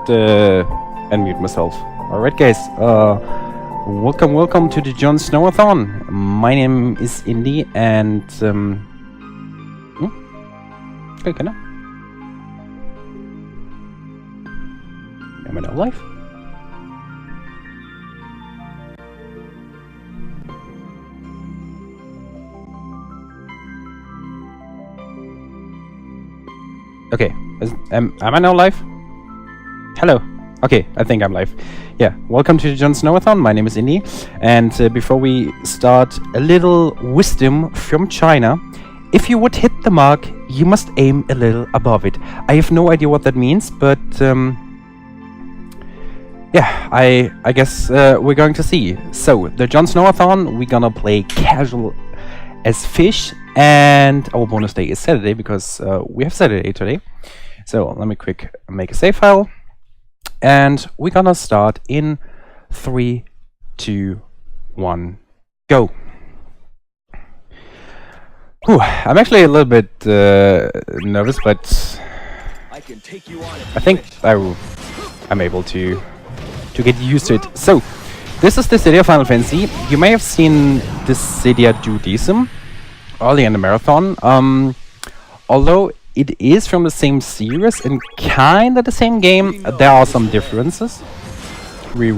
unmute myself. Alright guys, welcome to the Jon Snow-a-thon. My name is Indy and okay, can I? Am I now live? Okay, am I now live? Hello. Okay, I think I'm live. Yeah, welcome to the Jon Snow-a-thon. My name is Indy, and before we start, a little wisdom from China. If you would hit the mark, you must aim a little above it. I have no idea what that means, but yeah, I guess we're going to see. So, the Jon Snow-a-thon, we're gonna play casual as fish, and our bonus day is Saturday because we have Saturday today. So let me quick make a save file, and we're gonna start in 3, 2, 1, go. Whew, I'm actually a little bit nervous, but I think I'm able to get used to it. So this is Dissidia Final Fantasy. You may have seen Dissidia do decent early in the marathon, although it is from the same series and kinda the same game. There are some differences we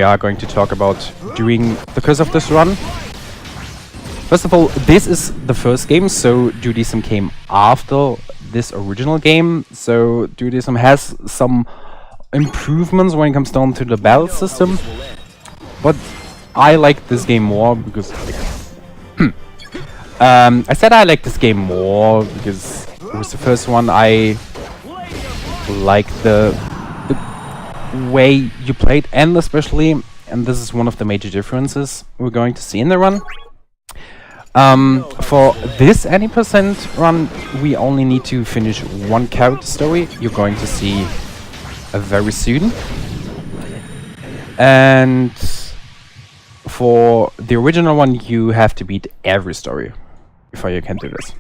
are going to talk about during the course of this run. First of all, this is the first game, so Judaism came after this original game, so Judaism has some improvements when it comes down to the battle system, but I like this game more because I said I like this game more because it was the first one. I like the way you played, and especially, and this is one of the major differences we're going to see in the run. For this any percent run, we only need to finish one character story. You're going to see very soon, and for the original one, you have to beat every story before you can do this.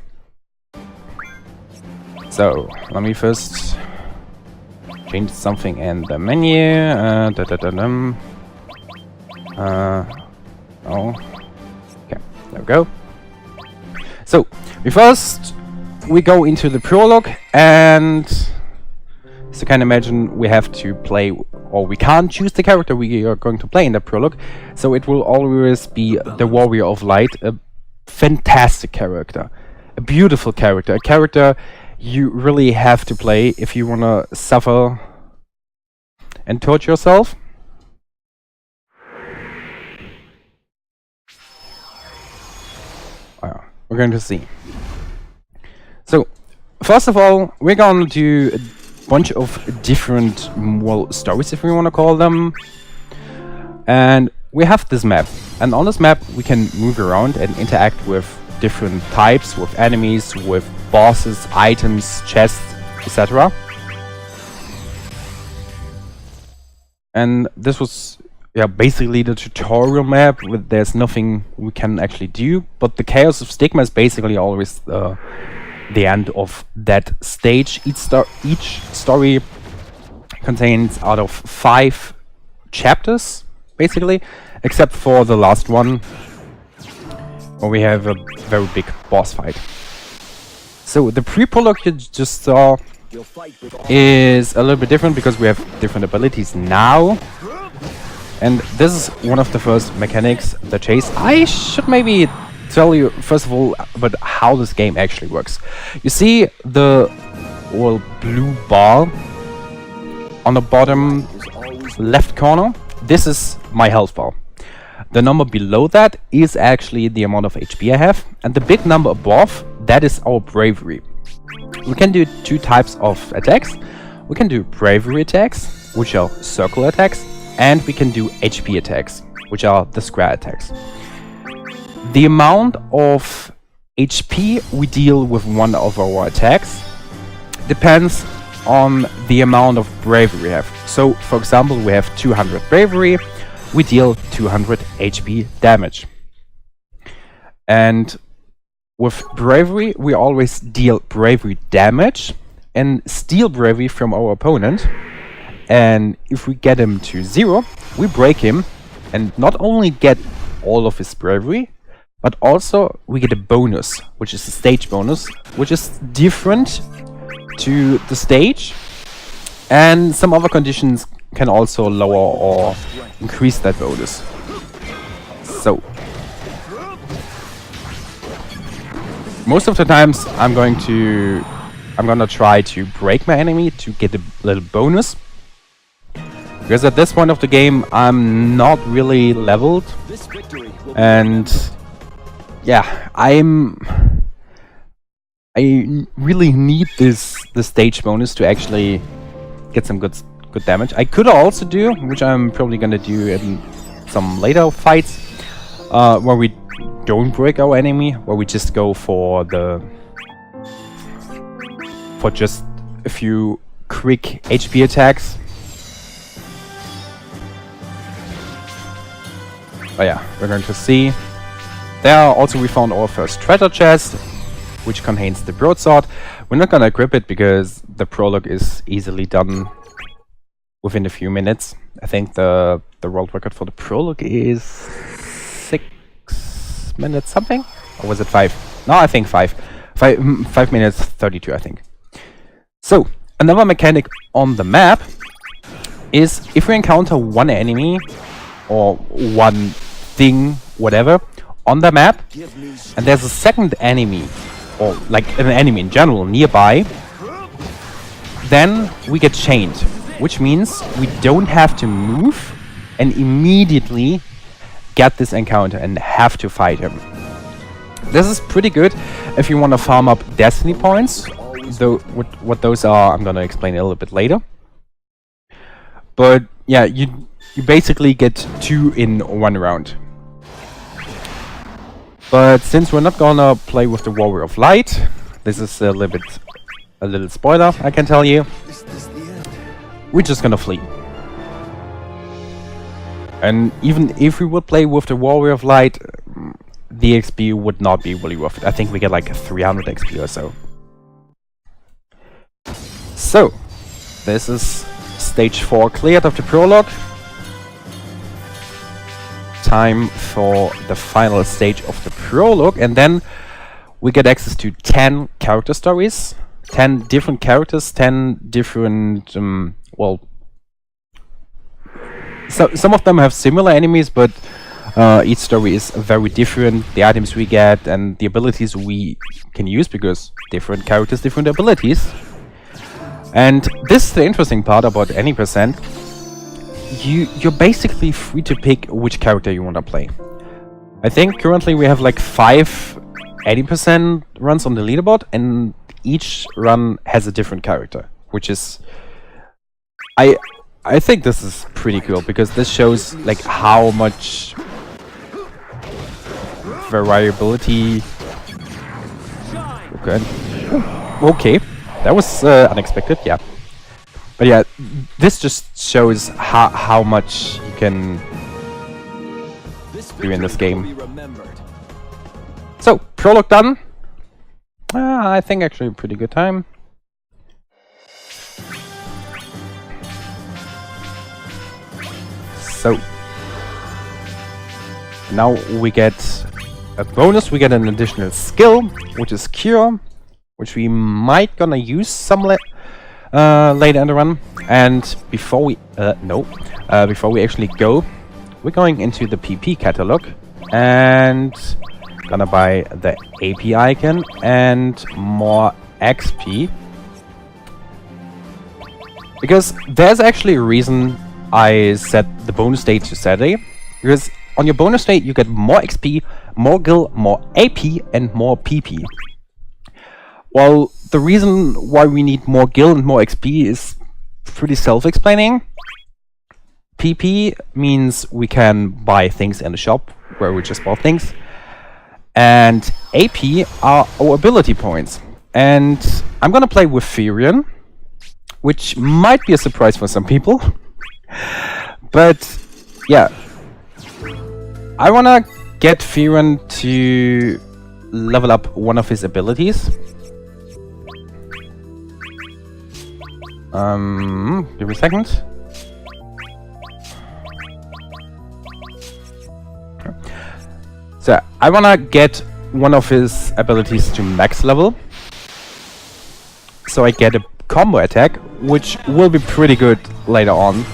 So let me first change something in the menu. Oh, okay, there we go. So we go into the prologue, and as you can imagine, we have to play, or we can't choose the character we are going to play in the prologue, so it will always be the Warrior of Light, a fantastic character, a beautiful character, a character you really have to play if you want to suffer and torture yourself. We're going to see. So, first of all, we're going to do a bunch of different, well, stories, if we want to call them. And we have this map. And on this map, we can move around and interact with different types, with enemies, with bosses, items, chests, etc. And this was basically the tutorial map. There's nothing we can actually do, but the Chaos of Stigma is basically always the end of that stage. Each story contains out of 5 chapters, basically, except for the last one, where we have a very big boss fight. So the pre-prologue you just saw is a little bit different because we have different abilities now. And this is one of the first mechanics, the chase. I should maybe tell you, first of all, about how this game actually works. You see the blue bar on the bottom left corner? This is my health bar. The number below that is actually the amount of HP I have, and the big number above, that is our bravery. We can do 2 types of attacks. We can do bravery attacks, which are circle attacks, and we can do HP attacks, which are the square attacks. The amount of HP we deal with one of our attacks depends on the amount of bravery we have. So, for example, we have 200 bravery, we deal 200 HP damage. And with bravery, we always deal bravery damage and steal bravery from our opponent. and if we get him to 0, we break him and not only get all of his bravery, but also we get a bonus, which is a stage bonus, which is different to the stage, and some other conditions can also lower or increase that bonus. So most of the times I'm gonna try to break my enemy to get a little bonus, because at this point of the game I'm not really leveled, and yeah, I really need this stage bonus to actually get some good damage. I could also do, which I'm probably gonna do in some later fights, where we don't break our enemy, where we just go for just a few quick HP attacks. Oh yeah, we're going to see. There also we found our first treasure chest, which contains the broadsword. We're not gonna equip it because the prologue is easily done within a few minutes. I think the world record for the prologue is 6 minutes something? Or was it 5? No, I think 5. 5 minutes 32, I think. So, another mechanic on the map is if we encounter one enemy or one thing, whatever, on the map, and there's a second enemy, or like an enemy in general, nearby, then we get chained, which means we don't have to move and immediately get this encounter and have to fight him. This is pretty good if you want to farm up destiny points, though what those are I'm gonna explain a little bit later. But yeah, you basically get 2 in 1 round. But since we're not gonna play with the Warrior of Light, this is a little spoiler, I can tell you. We're just gonna flee. And even if we would play with the Warrior of Light, the XP would not be really worth it. I think we get like 300 XP or so. So, this is stage 4 cleared of the prologue. Time for the final stage of the prologue, and then we get access to 10 character stories, 10 different characters, 10 different, well, so some of them have similar enemies, but each story is very different. The items we get and the abilities we can use, because different characters, different abilities. And this is the interesting part about any percent. You're basically free to pick which character you want to play. I think currently we have like 5 80% runs on the leaderboard, and each run has a different character, which is... I think this is pretty cool, because this shows like how much variability... Okay, that was unexpected, yeah. But yeah, this just shows how much you can do in this game. So, prologue done. I think actually a pretty good time. So, now we get a bonus, we get an additional skill, which is Cure, which we might gonna use some later in the run. And before we before we actually go, we're going into the PP catalog and gonna buy the AP icon and more XP, because there's actually a reason I set the bonus date to Saturday, because on your bonus date you get more XP, more gil, more AP and more PP. Well, the reason why we need more gil and more XP is pretty self-explaining. PP means we can buy things in the shop, where we just bought things. And AP are our ability points. And I'm gonna play with Furion, which might be a surprise for some people. But yeah, I wanna get Furion to level up one of his abilities. Give me a second. So I wanna get one of his abilities to max level. So I get a combo attack, which will be pretty good later on.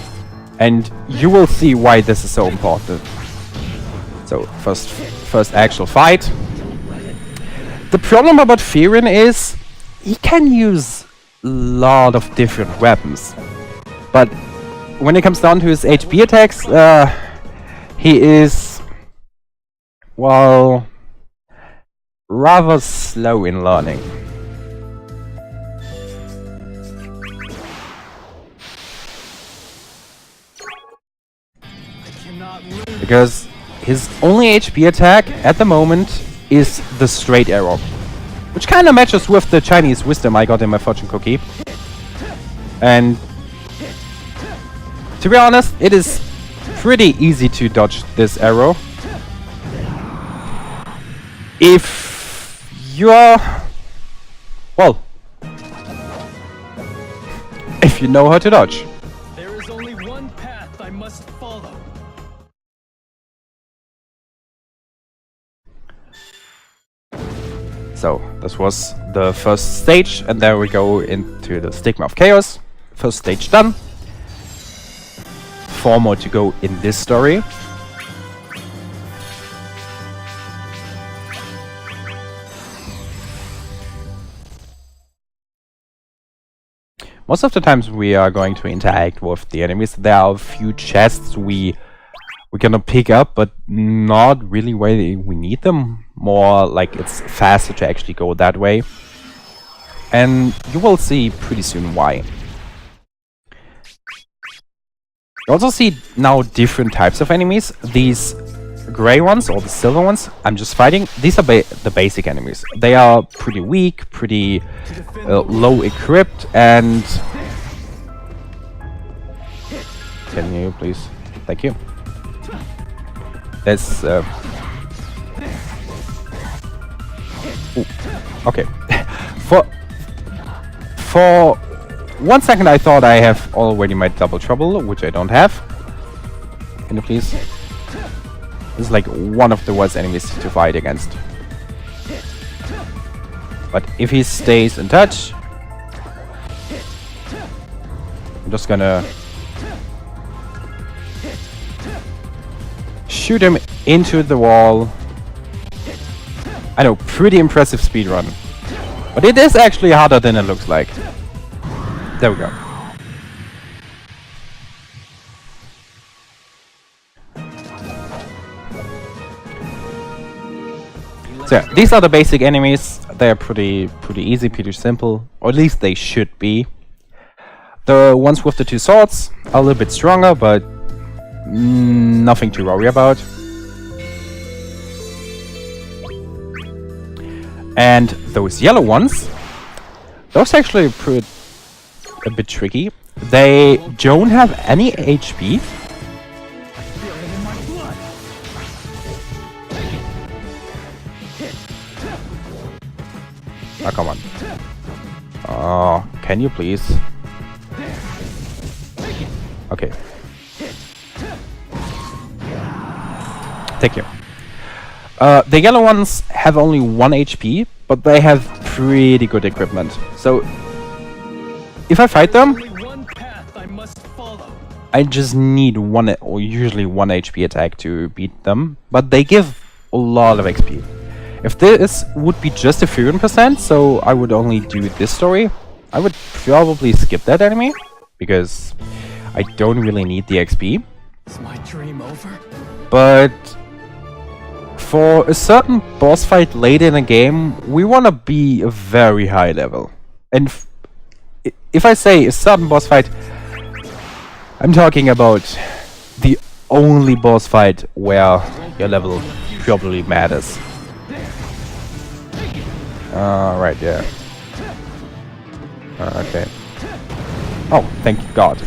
And you will see why this is so important. So first actual fight. The problem about Firin is he can use a lot of different weapons. But when it comes down to his HP attacks, he is, well, rather slow in learning. Because his only HP attack at the moment is the straight arrow, which kind of matches with the Chinese wisdom I got in my fortune cookie. And to be honest, it is pretty easy to dodge this arrow if you're, well, if you know how to dodge. There is only one path I must follow. So this was the first stage, and there we go into the Stigma of Chaos. First stage done. 4 more to go in this story. Most of the times we are going to interact with the enemies. There are a few chests we're gonna pick up, but not really where we need them. More like it's faster to actually go that way. And you will see pretty soon why. You also see now different types of enemies. These gray ones, or the silver ones, I'm just fighting. These are the basic enemies. They are pretty weak, pretty low equipped, and... Can you please? Thank you. There's... Ooh. Okay. For 1 second I thought I have already my double trouble, which I don't have. Can you please? This is like one of the worst enemies to fight against. But if he stays in touch, I'm just gonna shoot him into the wall. I know, pretty impressive speedrun. But it is actually harder than it looks like. There we go. So yeah, these are the basic enemies. They're pretty easy, pretty simple. Or at least they should be. The ones with the 2 swords are a little bit stronger, but nothing to worry about. And those yellow ones, those actually are a bit tricky. They don't have any HP. Oh, come on. Oh, can you please? Okay. Thank you. The yellow ones have only 1 HP, but they have pretty good equipment. So, if I fight them, I just need 1 or usually 1 HP attack to beat them, but they give a lot of XP. If this would be just a Fusion %, so I would only do this story, I would probably skip that enemy, because I don't really need the XP. Is my dream over? But for a certain boss fight later in the game, we want to be a very high level. And if I say a certain boss fight, I'm talking about the only boss fight where your level probably matters. Right, yeah. Okay. Oh, thank God.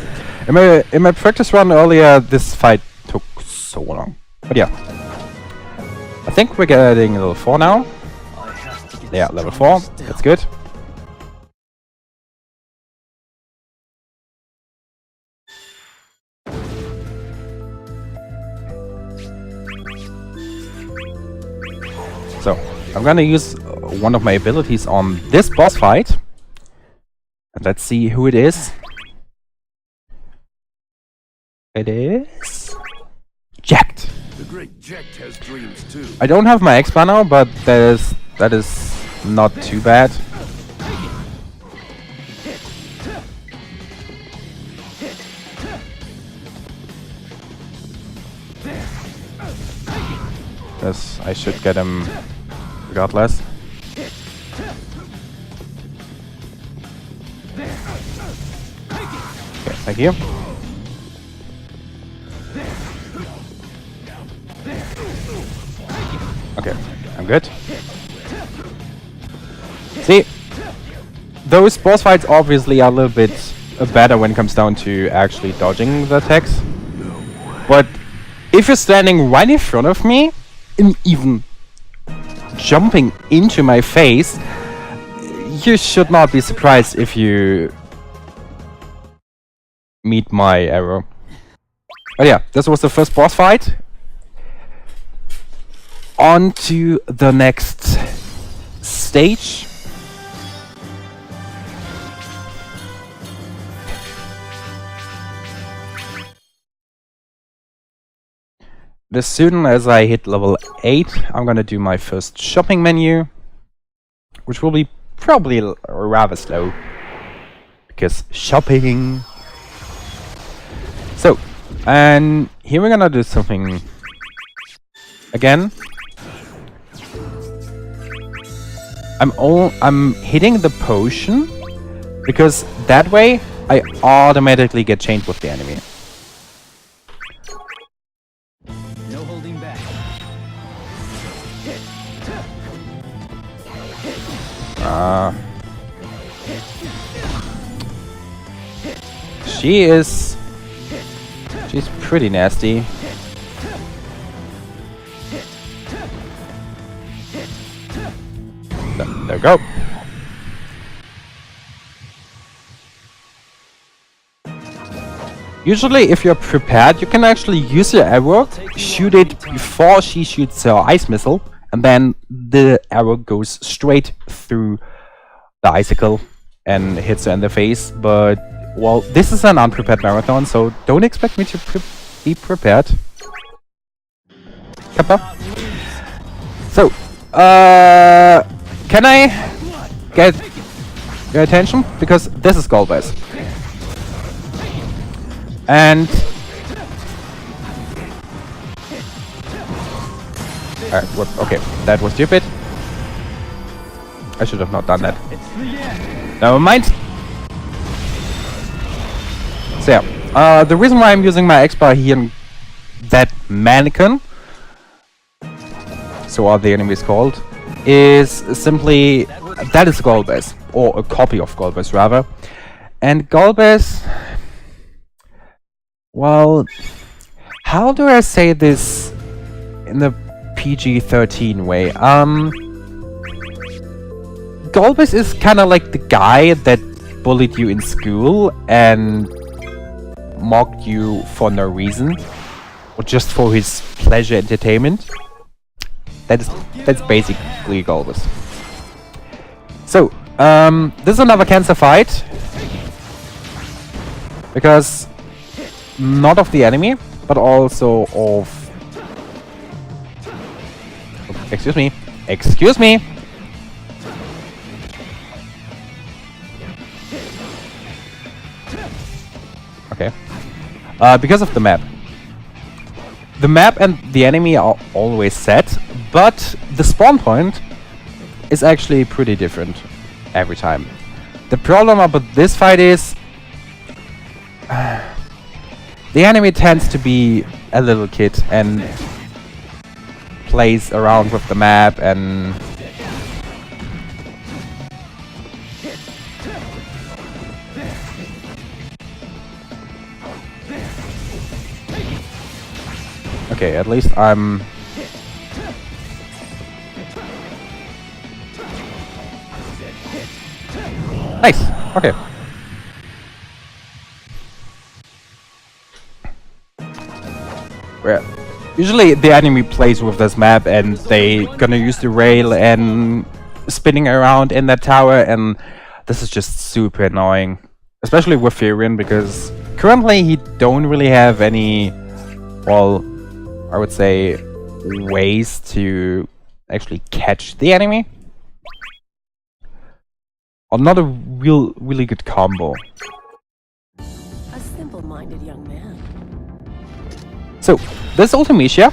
In my practice run earlier, this fight took so long. But yeah. I think we're getting level 4 now. Yeah, level 4. That's good. I'm gonna use one of my abilities on this boss fight. And let's see who it is. It is... Jacked! The great Jekt has dreams too. I don't have my X-Bar now, but that is not too bad. Yes, I should get him regardless. Okay, thank you. Okay, I'm good. See, those boss fights obviously are a little bit better when it comes down to actually dodging the attacks. But if you're standing right in front of me, and even jumping into my face, you should not be surprised if you meet my arrow. But yeah, this was the first boss fight. On to the next stage. As soon as I hit level 8, I'm gonna do my first shopping menu, which will be probably rather slow, because shopping. So, and here we're gonna do something again. I'm hitting the potion because that way I automatically get chained with the enemy. No holding back. She's pretty nasty. There we go. Usually, if you're prepared, you can actually use your arrow, shoot it before she shoots her ice missile, and then the arrow goes straight through the icicle and hits her in the face. But, well, this is an unprepared marathon, so don't expect me to be prepared. Kappa. So, can I get your attention? Because this is Golbez. And okay, that was stupid. I should have not done that. Never mind. So yeah, the reason why I'm using my X-Bar here in that mannequin, so are the enemies called, is simply that is Golbez, or a copy of Golbez rather. And Golbez, well, how do I say this in the PG-13 way? Golbez is kind of like the guy that bullied you in school and mocked you for no reason, or just for his pleasure entertainment. That's basically Golbez. So, this is another cancer fight, because not of the enemy, but also of... Excuse me. Excuse me! Okay. Because of the map. The map and the enemy are always set, but the spawn point is actually pretty different every time. The problem about this fight is... the enemy tends to be a little kid and plays around with the map and... Okay, at least I'm... Nice! Okay. Usually the enemy plays with this map and they gonna use the rail and spinning around in that tower, and this is just super annoying. Especially with Furion, because currently he don't really have any, well, I would say, ways to actually catch the enemy. Or not a really good combo. A simple-minded young man. So, this Ultimecia,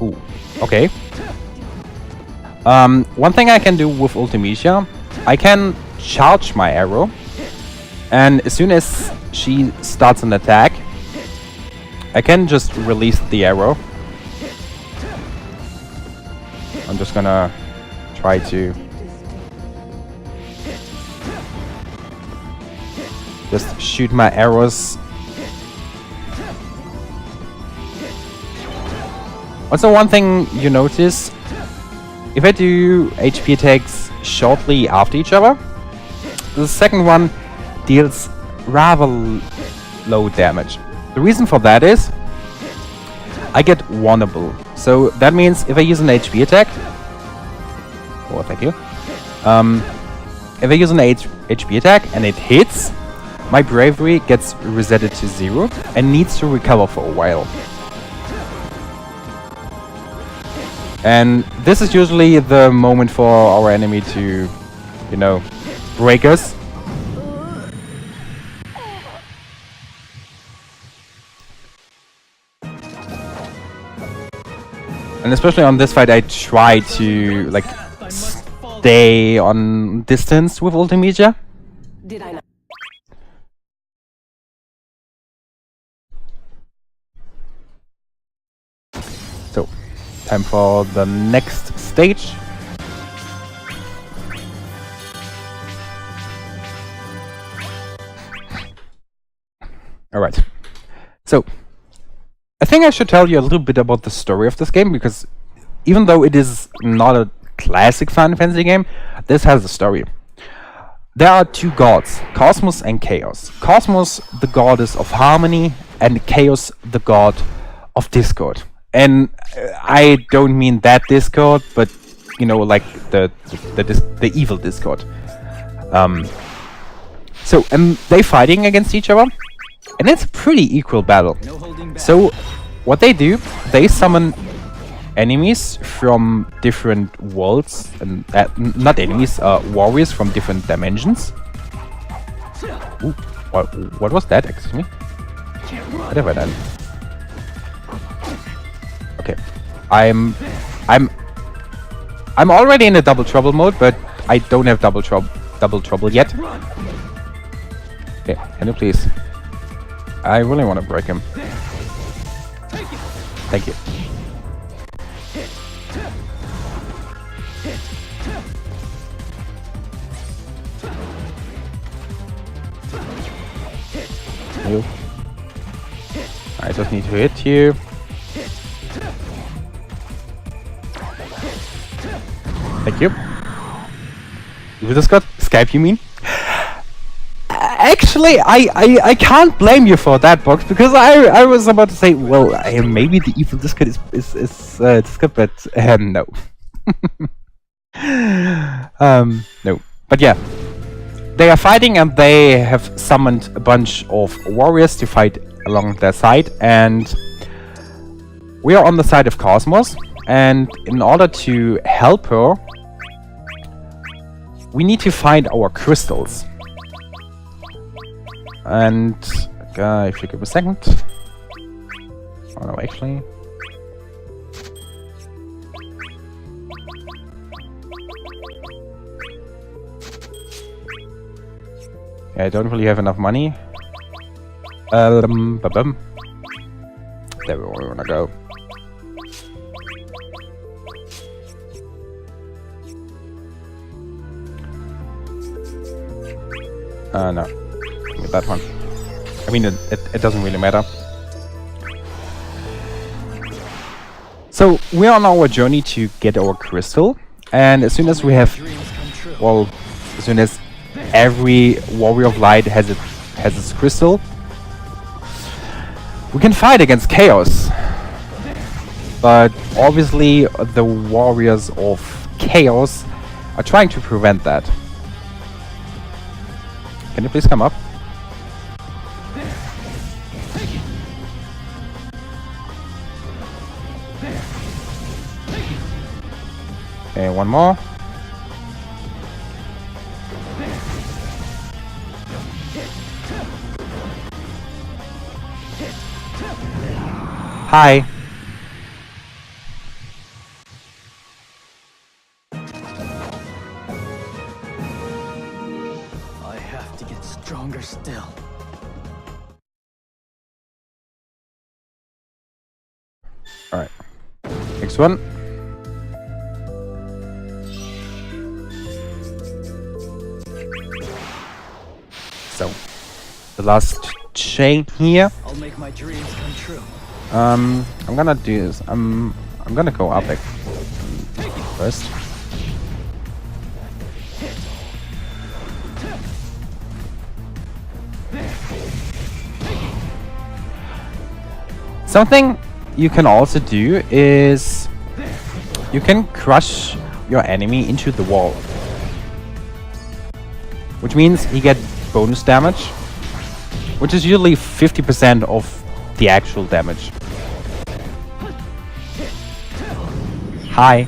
ooh, okay. One thing I can do with Ultimecia, I can charge my arrow, and as soon as she starts an attack, I can just release the arrow. I'm just gonna try to just shoot my arrows. Also, one thing you notice, if I do HP attacks shortly after each other, the second one deals rather low damage. The reason for that is I get vulnerable. So that means if I use an HP attack, oh thank you, if I use an HP attack and it hits, my bravery gets resetted to 0 and needs to recover for a while. And this is usually the moment for our enemy to, you know, break us. And especially on this fight, I try to, like, stay on distance with Ultimecia. Did I not? So, time for the next stage. Alright. So, I think I should tell you a little bit about the story of this game, because even though it is not a classic Final Fantasy game, this has a story. There are two gods, Cosmos and Chaos. Cosmos, the goddess of harmony, and Chaos, the god of discord. And I don't mean that discord, but, you know, like the evil discord. So, they fighting against each other, and it's a pretty equal battle. So, what they do, they summon enemies from different worlds, and not enemies, warriors from different dimensions. Ooh, what was that? Excuse me. What have I done? Okay, I'm already in a double trouble mode, but I don't have double trouble yet. Okay, can you please? I really want to break him. Thank you. You. I just need to hit you. Thank you. You just got Skype, you mean? Actually, I can't blame you for that, Box, because I was about to say, well, maybe the evil discord is discord, but no. No. But yeah, they are fighting, and they have summoned a bunch of warriors to fight along their side, and we are on the side of Cosmos, and in order to help her, we need to find our crystals. And if you give a second. Oh no, actually. Yeah, I don't really have enough money. Ba-bum. There we wanna go. No. With that one. I mean, it doesn't really matter. So we're on our journey to get our crystal, and as soon as we have, well, as soon as every warrior of light has its crystal, we can fight against chaos. But obviously the warriors of chaos are trying to prevent that. Can you please come up? Okay, one more. Hi. I have to get stronger still. Alright. Next one. So, the last chain here. I'll make my dreams come true. I'm gonna do this. I'm gonna go up first. Something you can also do is you can crush your enemy into the wall, which means he gets bonus damage, which is usually 50% of the actual damage. Hi.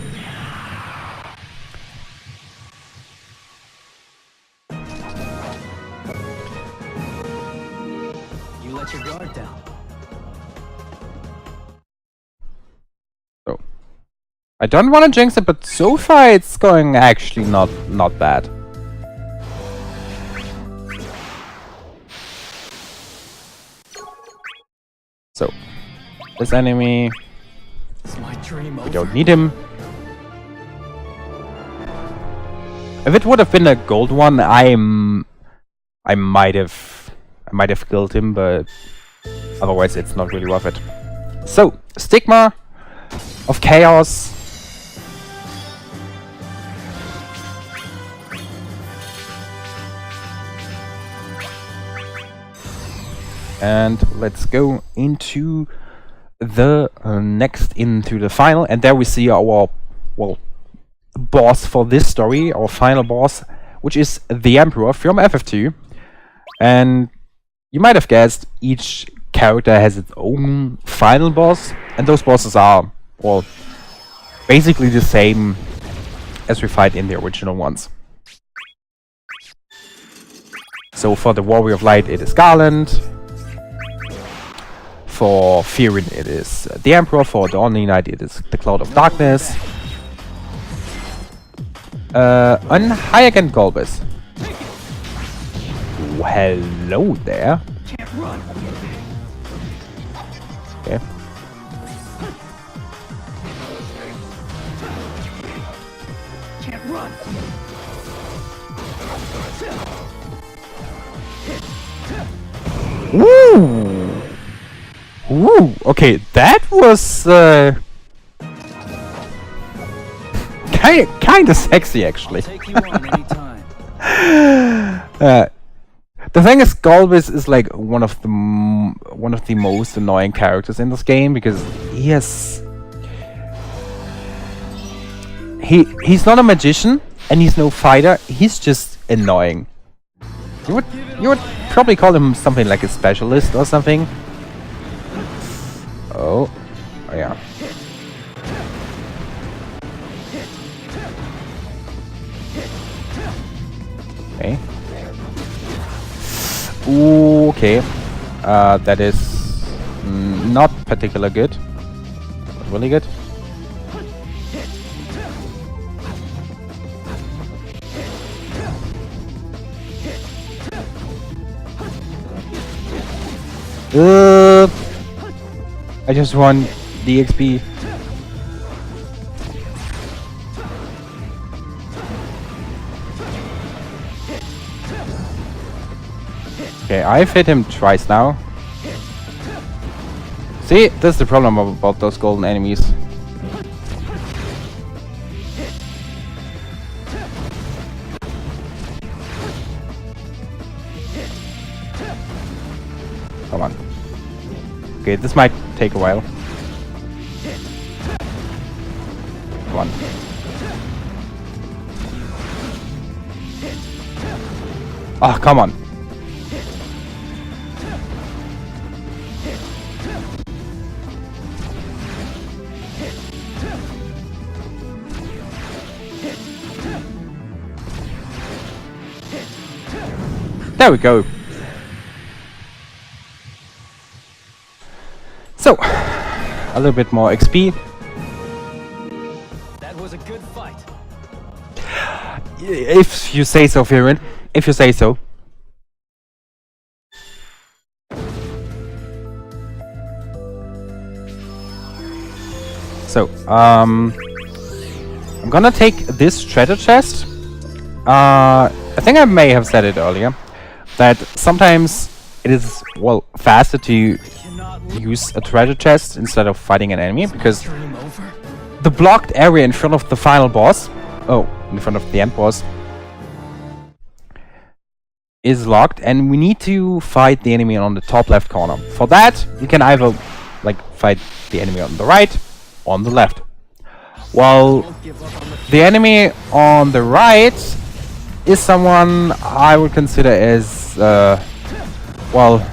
You let your guard down. So I don't want to jinx it, but so far it's going actually not bad. So this enemy, Is my dream over? we don't need him. If it would have been a gold one, I might have killed him, but otherwise it's not really worth it. So Stigma of Chaos. And let's go into the into the final, and there we see our, well, boss for this story, our final boss, which is the Emperor from FF2. And you might have guessed, each character has its own final boss, and those bosses are, well, basically the same as we fight in the original ones. So for the Warrior of Light it is Garland, for Fearin it is the Emperor, for the Only Knight it is the Cloud of Darkness, on Hayek and Golbez. Oh, hello there. Can't run. Okay. Can't run. Ooh! Ooh! Okay, that was kinda sexy actually. Take you on anytime. The thing is, Golbez is like one of the most annoying characters in this game, because he's not a magician and he's no fighter. He's just annoying. You would probably call him something like a specialist or something. Oh yeah. Okay. Ooh, okay. That is not particularly good. Really good. I just want the XP. Okay, I've hit him twice now. See, that's the problem about those golden enemies. Come on. Okay, this might take a while. Come on. Oh, come on. There we go. So, a little bit more XP. That was a good fight. If you say so, Firin. If you say so. So, I'm gonna take this treasure chest. I think I may have said it earlier, that sometimes it is, well, faster to use a treasure chest instead of fighting an enemy, because Dream over? the blocked area in front of the final boss, in front of the end boss, is locked, and we need to fight the enemy on the top left corner. For that, you can either like fight the enemy on the right or on the left. Well, the enemy on the right is someone I would consider as well,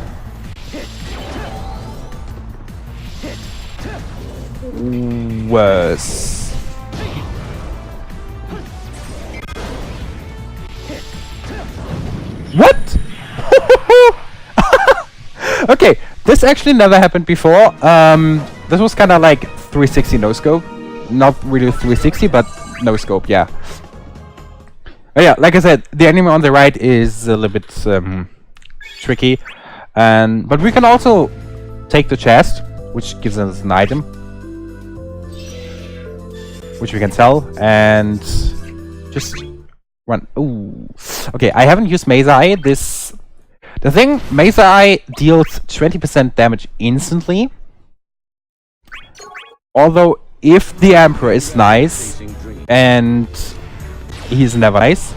worse. What? Okay, this actually never happened before. This was kind of like 360 no scope. Not really 360, but no scope, yeah. Oh yeah, like I said, the enemy on the right is a little bit tricky, but we can also take the chest, which gives us an item, which we can sell, and just run. Ooh, okay. I haven't used Mesa Eye. The thing, Mesa Eye deals 20% damage instantly. Although, if the Emperor is nice, and he's never nice.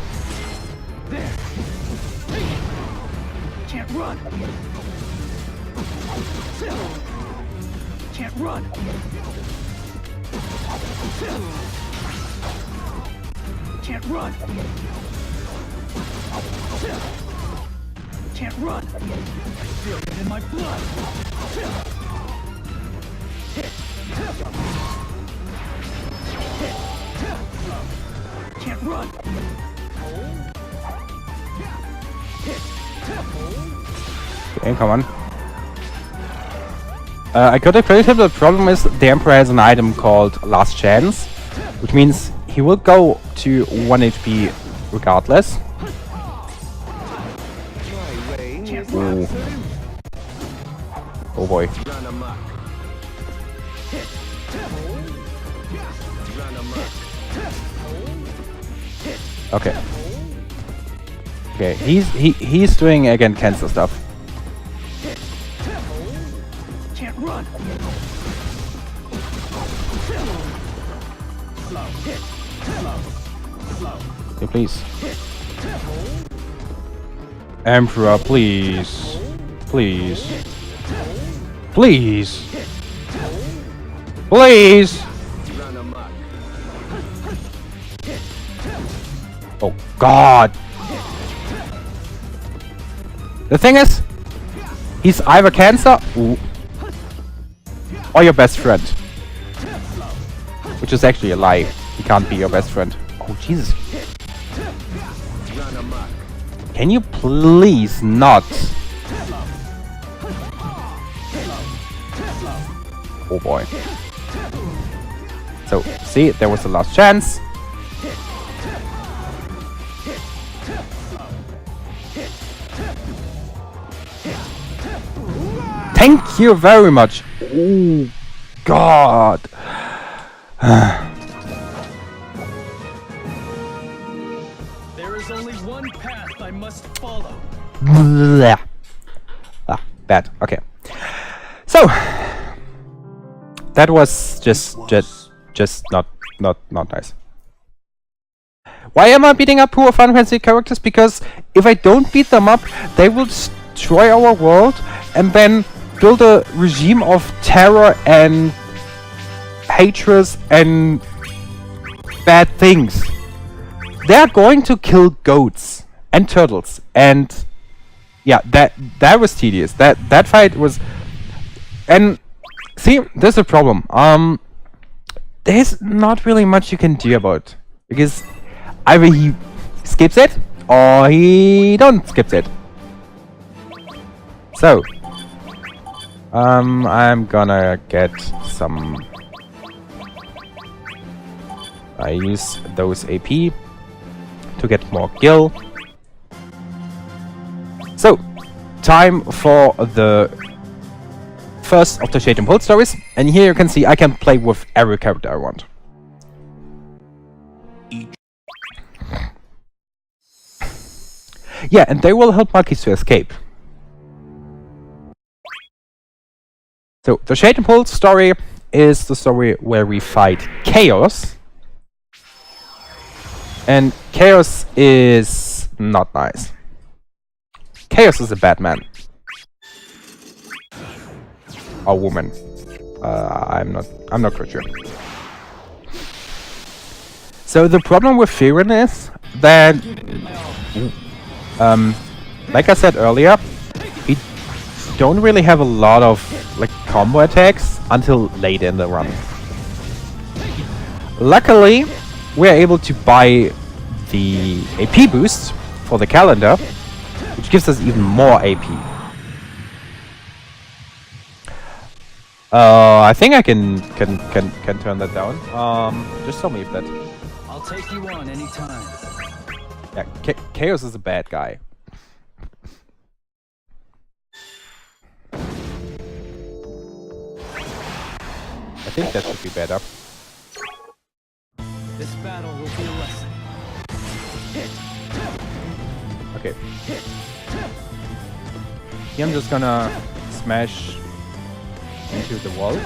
Can't run. Can't run. Can't run. Can't run. I feel it in my blood. Can't run. Okay, come on. I got a credit. The problem is the Emperor has an item called Last Chance, which means he will go to 1 HP regardless. Ooh. Oh boy. Okay. Okay, he's doing again cancer stuff. Can't run. Okay, please. Emperor, please. Please. Please. Please. Oh God. The thing is, he's either cancer or your best friend. Which is actually a lie. He can't be your best friend. Oh Jesus. Can you please not? Oh boy. So, see, there was the last chance. Thank you very much. Oh God. There is only one path I must follow. Bad. Okay. So that was just not nice. Why am I beating up poor Final Fantasy characters? Because if I don't beat them up, they will destroy our world and then build a regime of terror and hatred and bad things. They're going to kill goats and turtles, and yeah, that was tedious. That fight was, and see, there's a problem. There's not really much you can do about it, because either he skips it or he don't skip it. So I'm gonna get some. I use those AP to get more gil. So, time for the first of the Shade and Pulse stories, and here you can see I can play with every character I want. Yeah, and they will help monkeys to escape. So, the Shade and Pulse story is the story where we fight Chaos. And Chaos is not nice. Chaos is a bad man. Or woman. I'm not quite sure. So the problem with Firen is that, like I said earlier, he don't really have a lot of like combo attacks until late in the run. Luckily, we're able to buy the AP boost for the calendar, which gives us even more AP. I think I can turn that down. Just tell me if that. I'll take you on anytime. Yeah, Chaos is a bad guy. I think that should be better. This battle will be a lesson. Okay. Here I'm just gonna smash into the wall.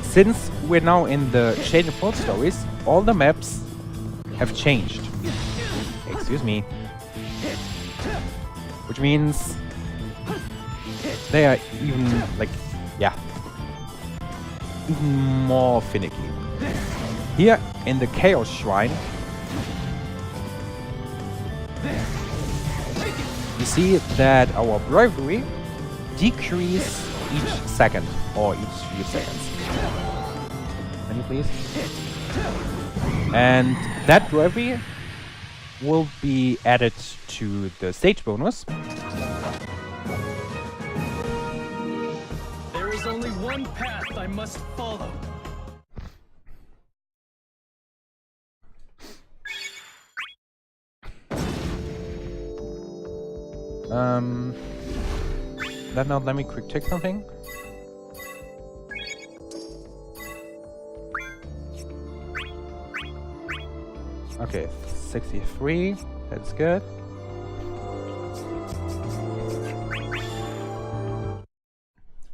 Since we're now in the Shade and Pulse stories, all the maps have changed. Excuse me. Which means they are even, like, yeah, even more finicky. Here in the Chaos Shrine, you see that our bravery decreases each second, or each few seconds. Can you please? And that bravery will be added to the stage bonus. There is only one path I must follow. Let me quick check something. Okay, 63. That's good.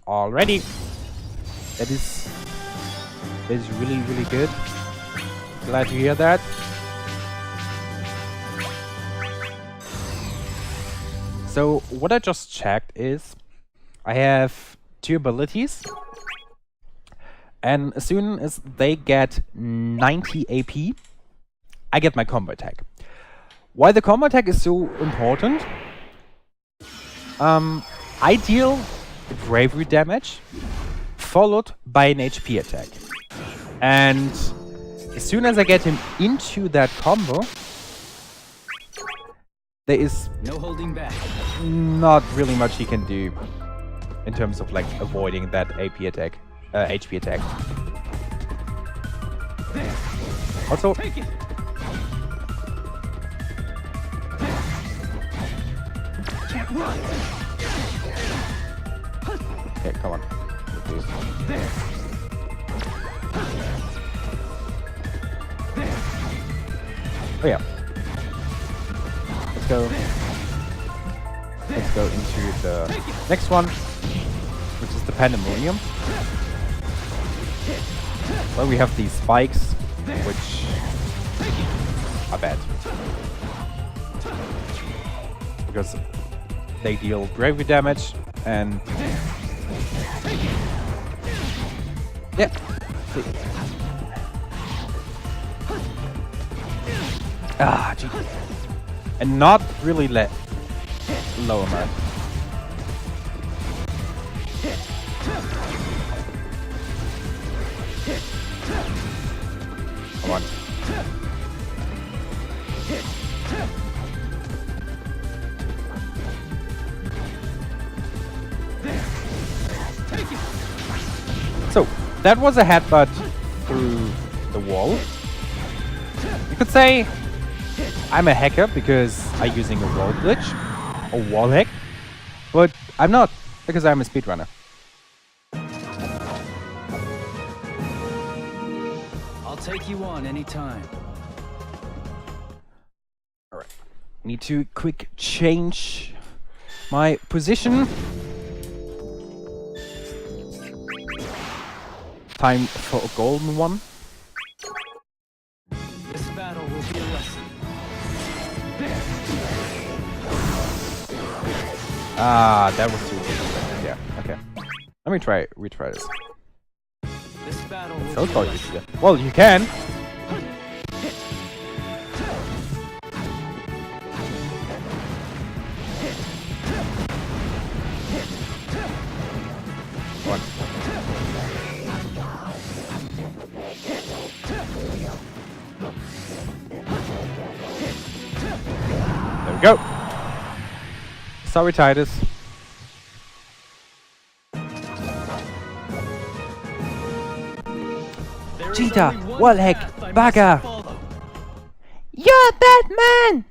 Already. That is really, really good. Glad to hear that. So what I just checked is I have 2 abilities, and as soon as they get 90 AP, I get my combo attack. Why the combo attack is so important? I deal bravery damage followed by an HP attack, and as soon as I get him into that combo, there is No holding back. not really much he can do in terms of like avoiding that AP attack, HP attack. Also, Take it. Can't run. okay, come on. Please. Oh yeah. Let's go into the next one, which is the Pandemonium. Well, we have these spikes, which are bad. because they deal bravery damage and yeah. See. Ah, gee. And not really lower man. Come on. So, that was a headbutt through the wall. You could say I'm a hacker because I'm using a wall glitch or wall hack, but I'm not because I'm a speedrunner. I'll take you on anytime. Alright. Need to quick change my position. Time for a golden one. This battle will be a lesson. Ah, that was too difficult. Yeah, okay. Let me retry this. This battle will So be a sorry, lesson. Dissidia. Well, you can. One. There we go. Sorry, Titus. There is Cheetah, only one wall hack, path I must bugger. follow. You're Batman!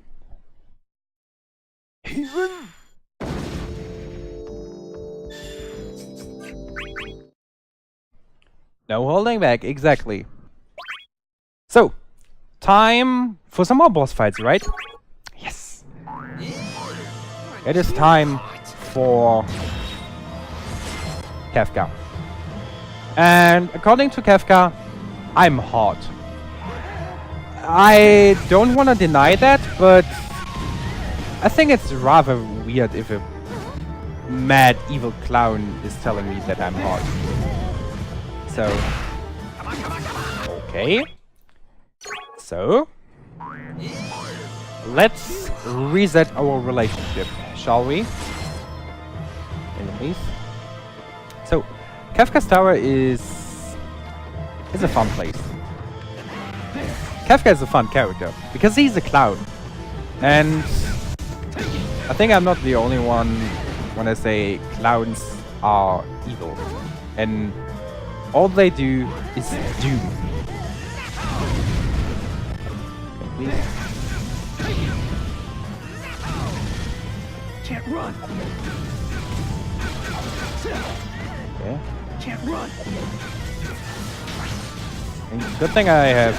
No holding back, exactly. So, time for some more boss fights, right? Yes! It is time for Kefka. And according to Kefka, I'm hot. I don't want to deny that, but I think it's rather weird if a mad evil clown is telling me that I'm hot. So, okay. So, let's reset our relationship, shall we? Enemies. So, Kefka's Tower is a fun place. Kefka is a fun character because he's a clown, and I think I'm not the only one when I say clowns are evil, and all they do is doom. Can't run. Yeah. Can't run. And good thing I have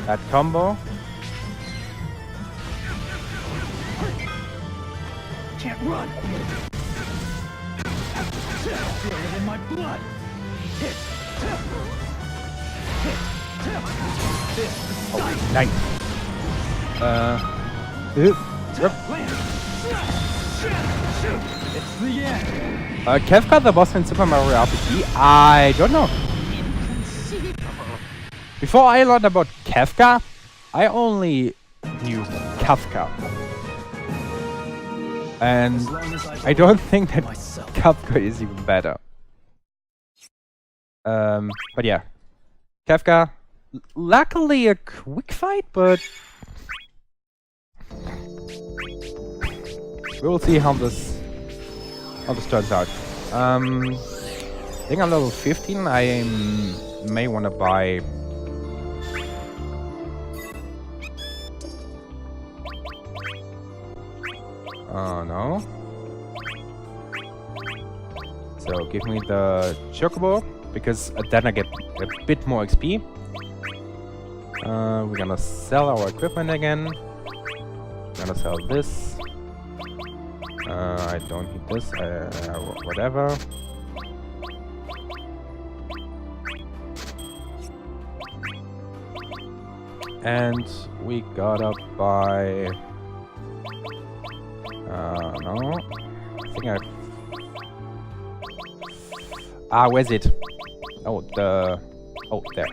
that combo. Can't run. Feel it in my blood. Oh, nice. Land. It's the end. Kefka, the boss in Super Mario RPG? I don't know. Before I learned about Kefka, I only knew Kafka. And As long as I don't think that myself. Kafka is even better. But yeah. Kefka, luckily a quick fight, but we will see how this turns out. I think I'm level 15. I may want to buy. Oh no. So give me the Chocobo, because then I get a bit more XP. We're gonna sell our equipment again. We're gonna sell this. I don't need this, whatever. And we gotta buy No. I think I... Ah, where's it? Oh, oh, there.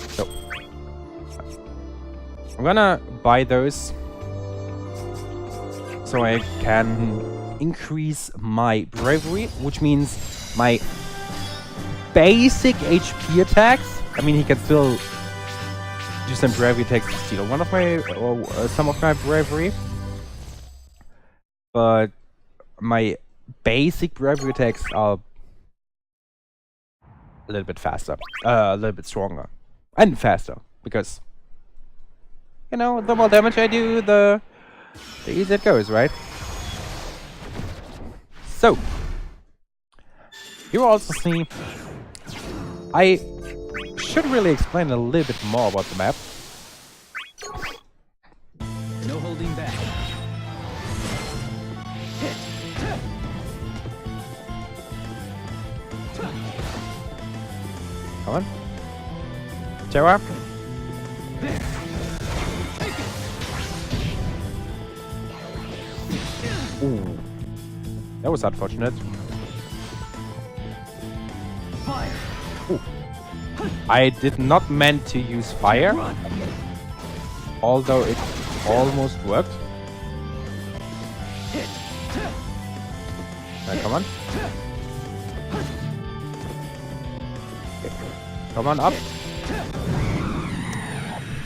So. I'm gonna buy those so I can increase my bravery, which means my basic HP attacks. I mean, he can still do some bravery attacks to steal one of my, or some of my bravery. But my basic bravery attacks are a little bit faster, a little bit stronger, and faster, because, you know, the more damage I do, the easier it goes, right? So, you also see, I should really explain a little bit more about the map. No holding back. Come on. Terra. Ooh. That was unfortunate. Fire. Ooh. I did not meant to use fire, although it almost worked. Now, come on. Okay. Come on up.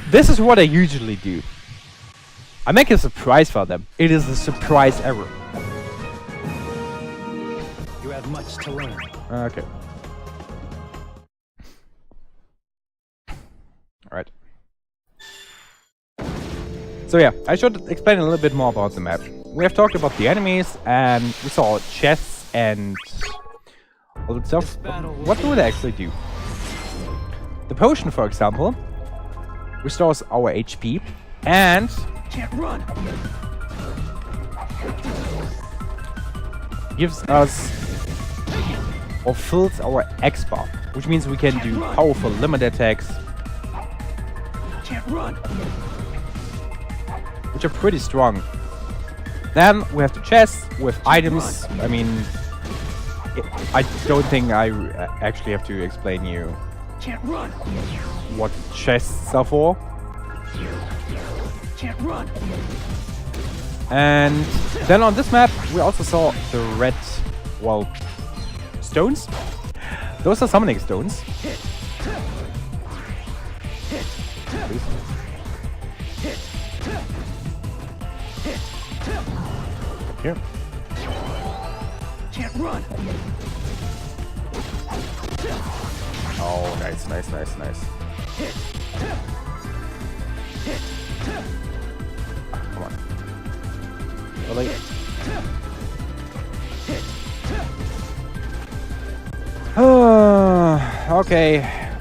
This is what I usually do. I make a surprise for them. It is a surprise error. You have much to learn. Okay. Alright. So yeah, I should explain a little bit more about the map. We have talked about the enemies, and we saw chests and all that stuff. What do they actually do? The potion, for example, restores our HP and Can't run. gives us or fills our X bar, which means we can do powerful limit attacks, Can't run. which are pretty strong. Then we have the chest with items. I mean, I don't think I actually have to explain you Can't run. what chests are for. Can't run. And then on this map, we also saw the red, well, stones. Those are summoning stones. Please. Here. Can't run. Oh, nice, nice, nice, nice. Come on. Really? Okay,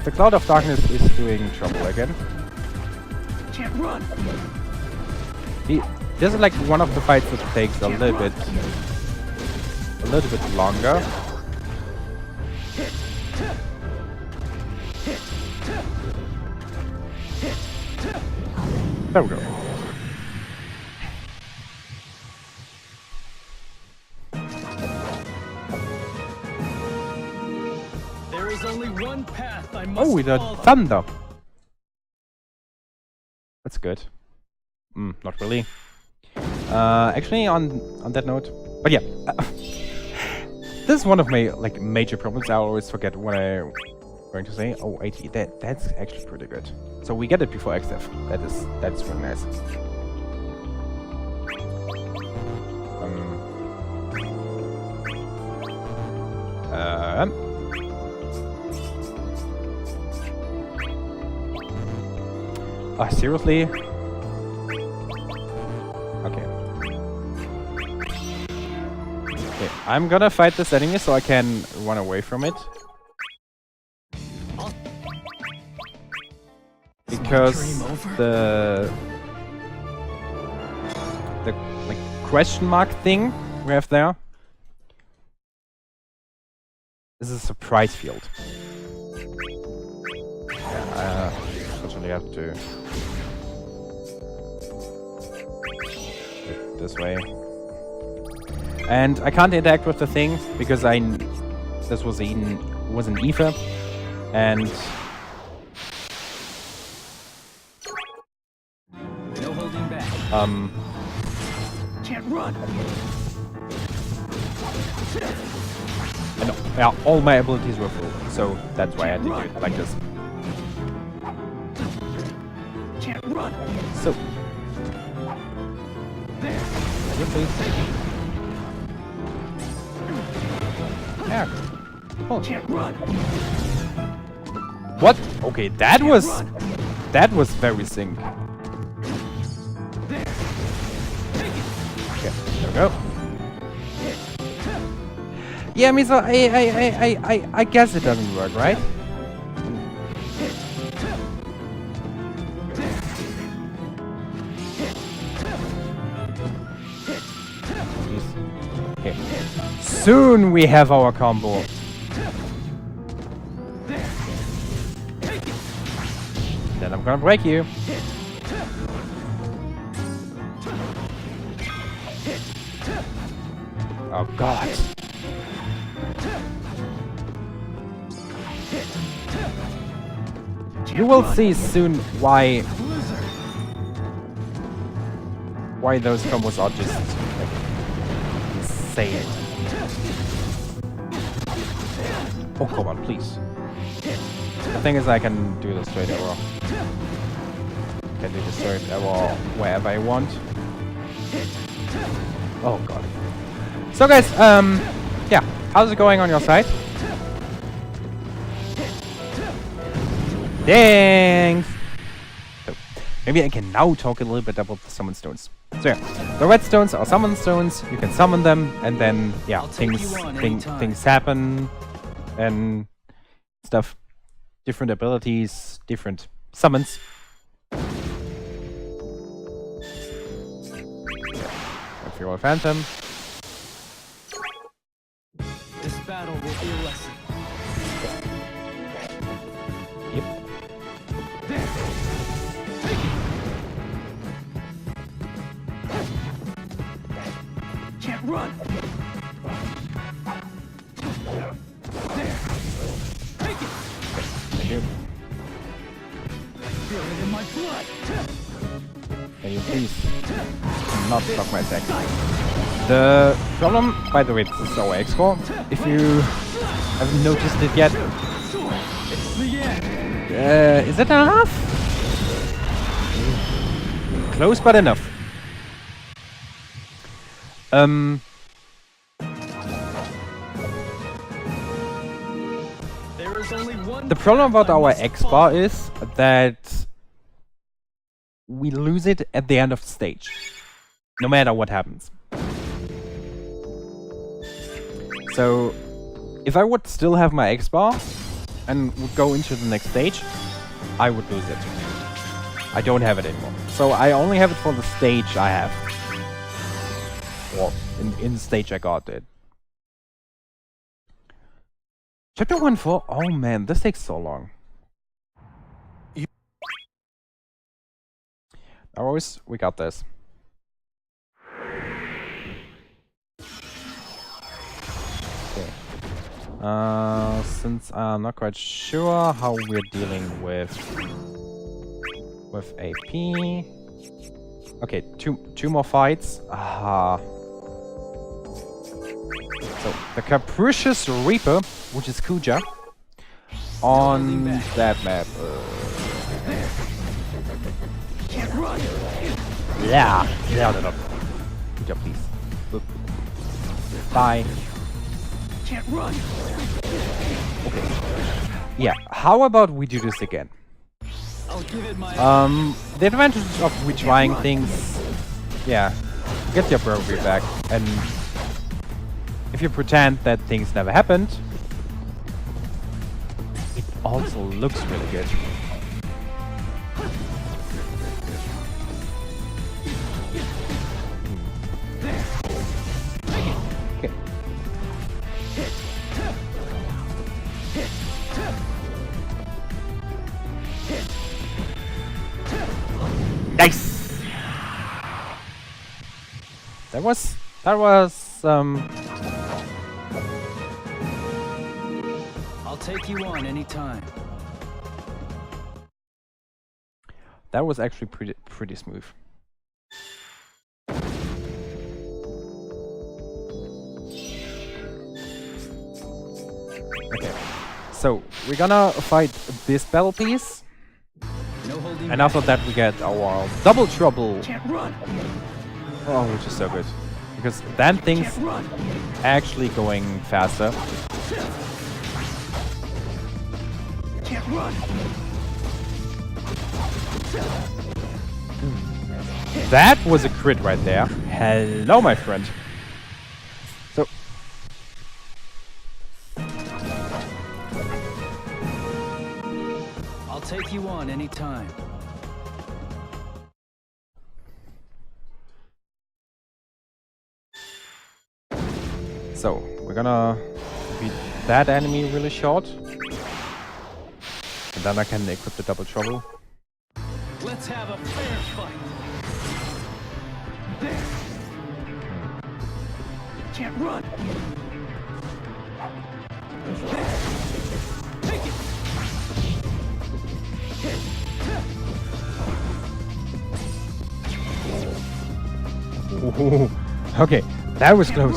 the Cloud of Darkness is doing trouble again. Can't run. This is like one of the fights that takes a little bit longer. There we go. There is only one path I must Oh, we got follow. thunder. That's good. Not really. Actually, on that note, but yeah, this is one of my like major problems. I always forget what I'm going to say. Oh, 80. That's actually pretty good. So we get it before XF. That's really nice. Seriously? Okay. Okay, I'm gonna fight this enemy so I can run away from it. Because the like question mark thing we have there is a surprise field. Yeah, totally have to it this way. And I can't interact with the thing because this was an ether, and No holding back. Can't run. and yeah, all my abilities were full, so that's why I had to do it like this. Can't run. So, you please. Yeah. Oh. Can't run. What? Okay, that was very sync. Okay, there we go. Yeah, I mean, so I guess it doesn't work, right? Okay. Soon we have our combo. Then I'm gonna break you. Oh God. You will see soon why those combos are just like insane. Oh come on, please. The thing is, I can do the straight arrow. Can do the straight arrow wherever I want. Oh God. So guys, yeah, how's it going on your side? Thanks! So, maybe I can now talk a little bit about the summon stones. So yeah, the red stones are summon stones, you can summon them, and then, yeah, things happen, and stuff. Different abilities, different summons. Ethereal Phantom. This battle will be a lesson. Yep. Can't run. Thank you. Feel it in my blood. Can you please not block my attack? The problem, by the way, this is our X4. If you haven't noticed it yet, It's the end. is it enough? Close, but enough. There is only one. The problem about path I our must X-bar follow. is that we lose it at the end of the stage, no matter what happens. So, if I would still have my X-bar and would go into the next stage, I would lose it. I don't have it anymore. So I only have it for the stage I have. Or in the stage I got it. Chapter 1-4? Oh man, this takes so long. Always, we got this. Okay. Since I'm not quite sure how we're dealing with AP. Okay, two more fights. So the Capricious Reaper, which is Kuja, on that map. Can't run. Yeah, no. Kuja, please. Boop. Bye. Can't run. Okay. Yeah, how about we do this again? I'll give it my. The advantage of retrying things, yeah, you get your bravery back, and if you pretend that things never happened, it also looks really good. Okay. Nice! That was I'll take you on anytime. that was actually pretty smooth. Okay, so we're gonna fight this battle piece, No holding and back. after that we get our double trouble. Can't run. Oh, which is so good. Because then things Can't run. actually going faster. Can't run. That was a crit right there. Hello, my friend. So, I'll take you on anytime. so we're gonna beat that enemy really short. And then I can equip the double trouble. Let's have a fair fight. There. Can't run. Take it. Ooh, okay, that was close.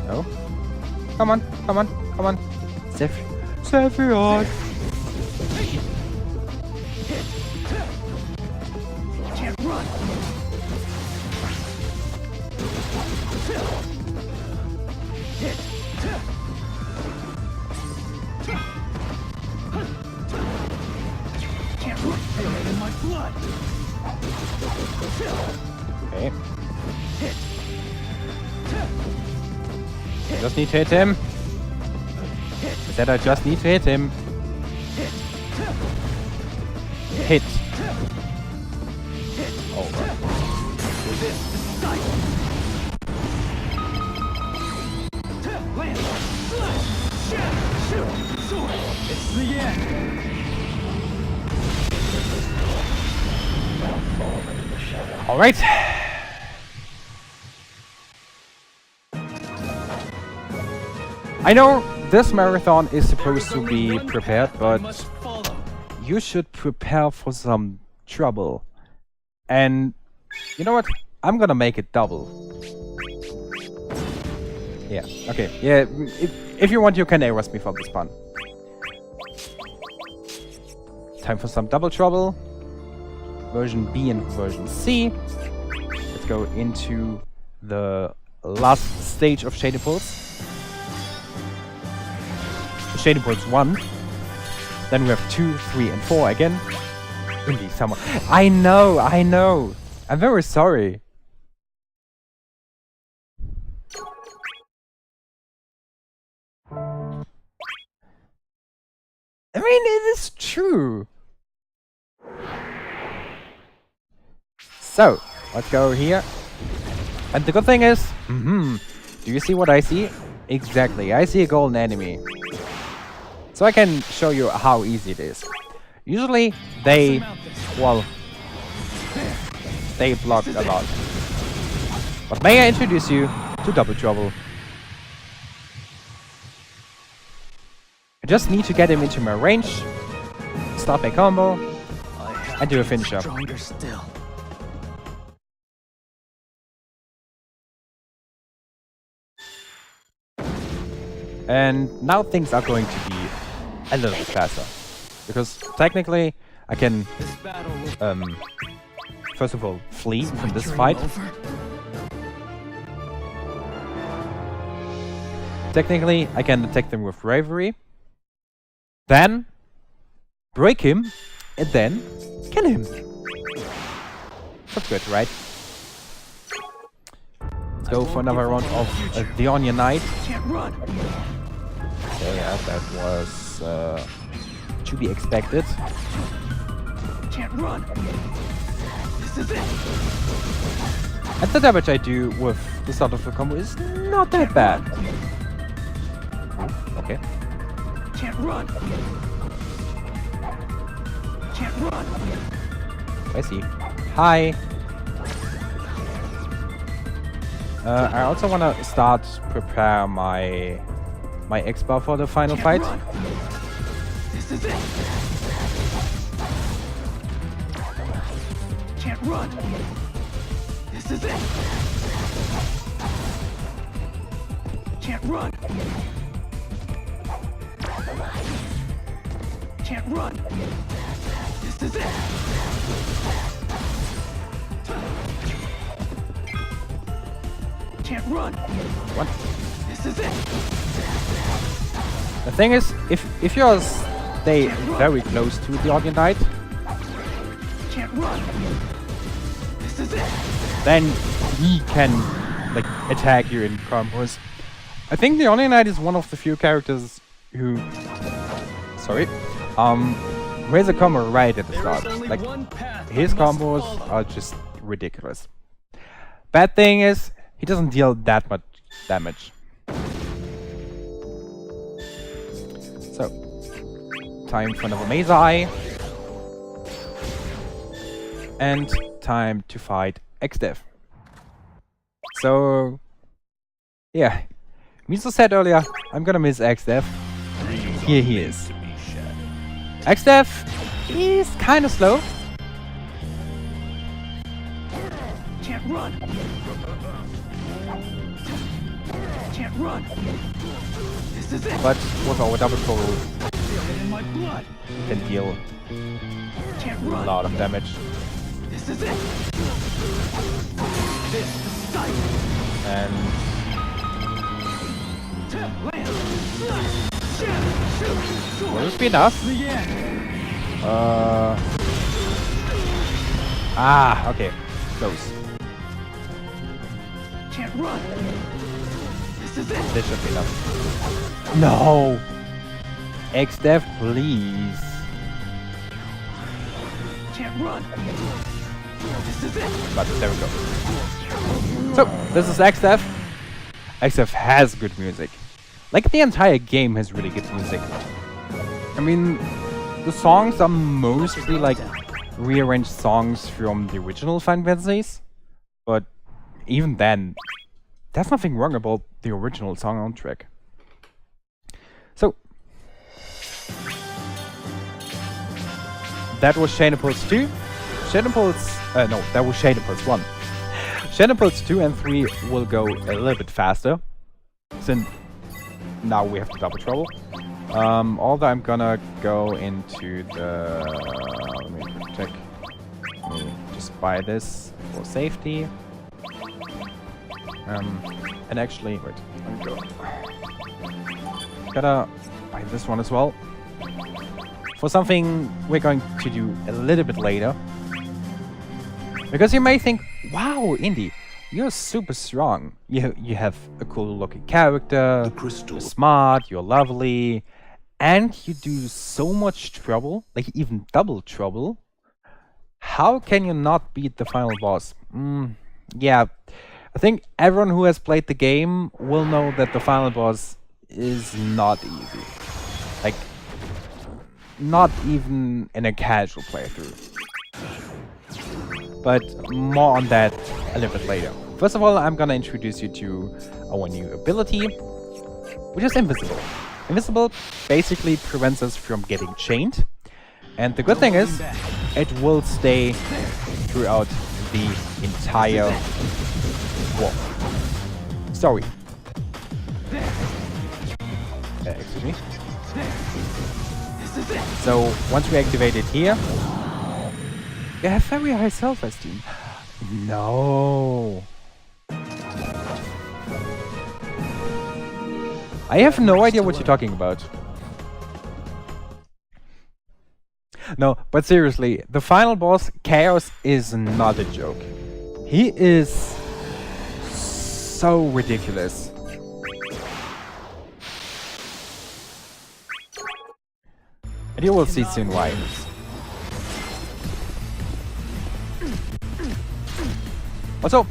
No? Come on, come on, come on. Sephiroth. Can't run. Can't run. Feel it in my blood. Okay. I just need to hit him. I said I just need to hit him. Hit. Oh, Land. Shoot. Sword. It's the end. all right. I know this marathon is supposed to be prepared, I but must follow. you should prepare for some trouble. And you know what? I'm gonna make it double. Yeah, okay. Yeah, if you want, you can erase me for this pun. Time for some double trouble. Version B and version C. Let's go into the last stage of Shady Pulse. Shady Pulse 1. Then we have 2, 3, and 4 again. In the summer. I know. I'm very sorry. I mean, it is true. So, let's go here. And the good thing is, do you see what I see? Exactly, I see a golden enemy. So I can show you how easy it is. Usually, they block a lot. But may I introduce you to Double Trouble? I just need to get him into my range, start my combo, and do a finisher. Stronger still. And now things are going to be a little bit faster. Because technically, I can, This battle will first of all, flee Is from my this dream fight. over? Technically, I can attack them with bravery. Then, break him, and then, kill him. That's good, right? Let's go for another round of the Onion Knight. Can't run. Okay, yeah, that was to be expected. Can't run. This is it. And the damage I do with the start of the combo is not that bad. Okay. Can't run. Can't run. I see. Hi. I also want to start prepare my X-bar for the final fight. Run. This is it. Can't run. This is it. Can't run. Can't run. This is it. Can't run. What? This is it. The thing is, if you stay very close to the Organite, Can't run. This is it. then he can like attack you in combos. I think the Organite is one of the few characters who, who has a combo right at the There start. is only Like one path his I must combos follow. are just ridiculous. Bad thing is he doesn't deal that much damage. So, time for another Maze Eye. And time to fight XDev. So, yeah. Miso said earlier, I'm gonna miss XDev. Here he is. XDev is kinda slow. Can't run. Can't run. This is it. But with our double troll, Feel it in my blood. can deal Can't a run. lot of damage. This is it. This is sight. And Land. Slash. Shoot. Sword. will this be enough? The end. Okay. Close. Can't run. This is it. This should be enough. No! XDev, please. Can't run. This is it. But there we go. So, this is XDev. XDev has good music. Like, the entire game has really good music. I mean, the songs are mostly like rearranged songs from the original Final Fantasies. But even then, there's nothing wrong about the original song on track. So, that was Chain Impulse 2. Chain Impulse, no, that was Chain Impulse 1. Chain Impulse 2 and 3 will go a little bit faster, since now we have the double trouble. Although I'm gonna go into the... let me check. Let me just buy this for safety. And actually, wait, let me go. Gotta buy this one as well. For something we're going to do a little bit later. Because you may think, wow, Indy, you're super strong. You have a cool looking character, you're smart, you're lovely, and you do so much trouble, like even double trouble. How can you not beat the final boss? Yeah, I think everyone who has played the game will know that the final boss is not easy. Like, not even in a casual playthrough. But more on that a little bit later. First of all, I'm gonna introduce you to our new ability, which is Invisible. Invisible basically prevents us from getting chained. And the good thing is, it will stay throughout the entire story. Excuse me. So, once we activate it here, you have very high self-esteem. No. I have no idea what you're talking about. No, but seriously, the final boss, Chaos, is not a joke. He is so ridiculous. And you will see soon why. Also,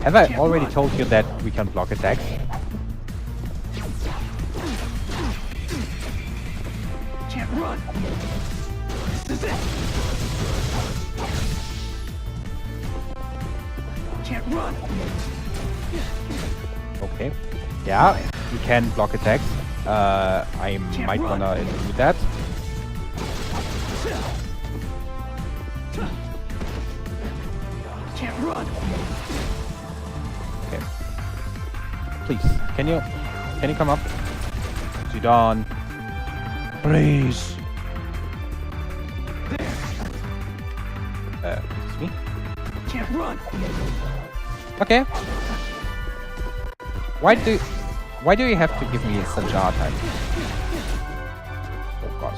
have I already told you that we can block attacks? Can't run. is it. Can't run. Okay. Yeah, you can block attacks. I might wanna do that. Can't run. Okay. Please, can you come up? Sudan. Please. Excuse me. Can't run. Okay. Why do you have to give me such a hard time? Oh god.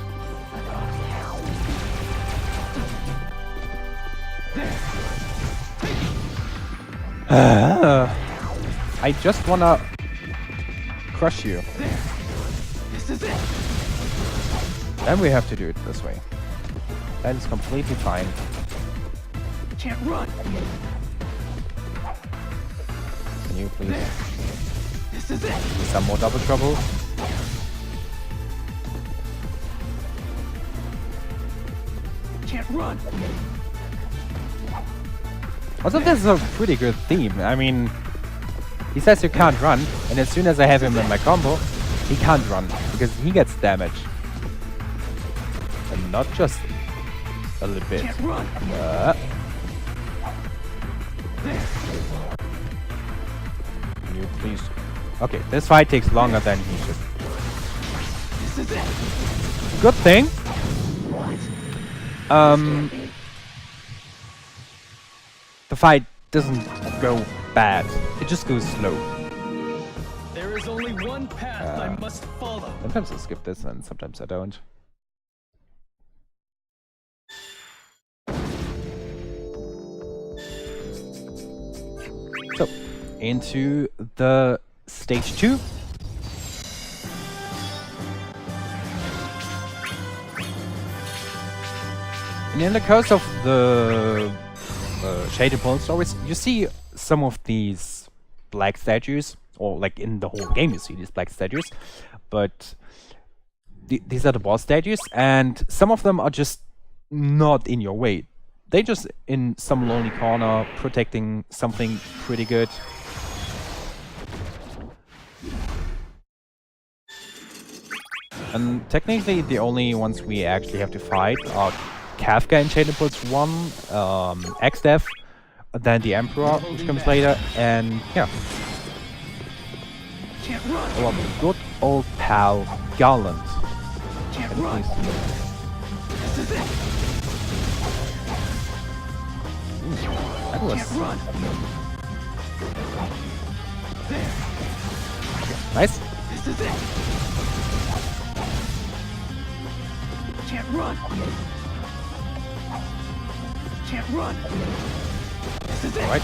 I just wanna crush you. This is it. Then we have to do it this way. That is completely fine. Can't run. Can you please This is it. give me some more double trouble? Can't run. Also, this is a pretty good theme. I mean, he says you can't run, and as soon as I have him in my combo, he can't run, because he gets damage. And not just a little bit. Can't run. Can you please... Okay, this fight takes longer than he should. This is it. Good thing. The fight doesn't go bad. It just goes slow. There is only one path I must follow. Sometimes I skip this and sometimes I don't. So, into the stage 2. And in the course of the Shaded Pole stories, you see some of these black statues, or like in the whole game you see these black statues, but these are the boss statues, and some of them are just not in your way. They're just in some lonely corner protecting something pretty good. And technically the only ones we actually have to fight are Kafka in Shaded Pulse 1, X-Death, then the Emperor, which comes later, and yeah. Can't run. Our good old pal, Garland. Can't Can you run. please- This is it. That was Can't run. nice. This is it. Can't run. Can't run. This is it. Alright.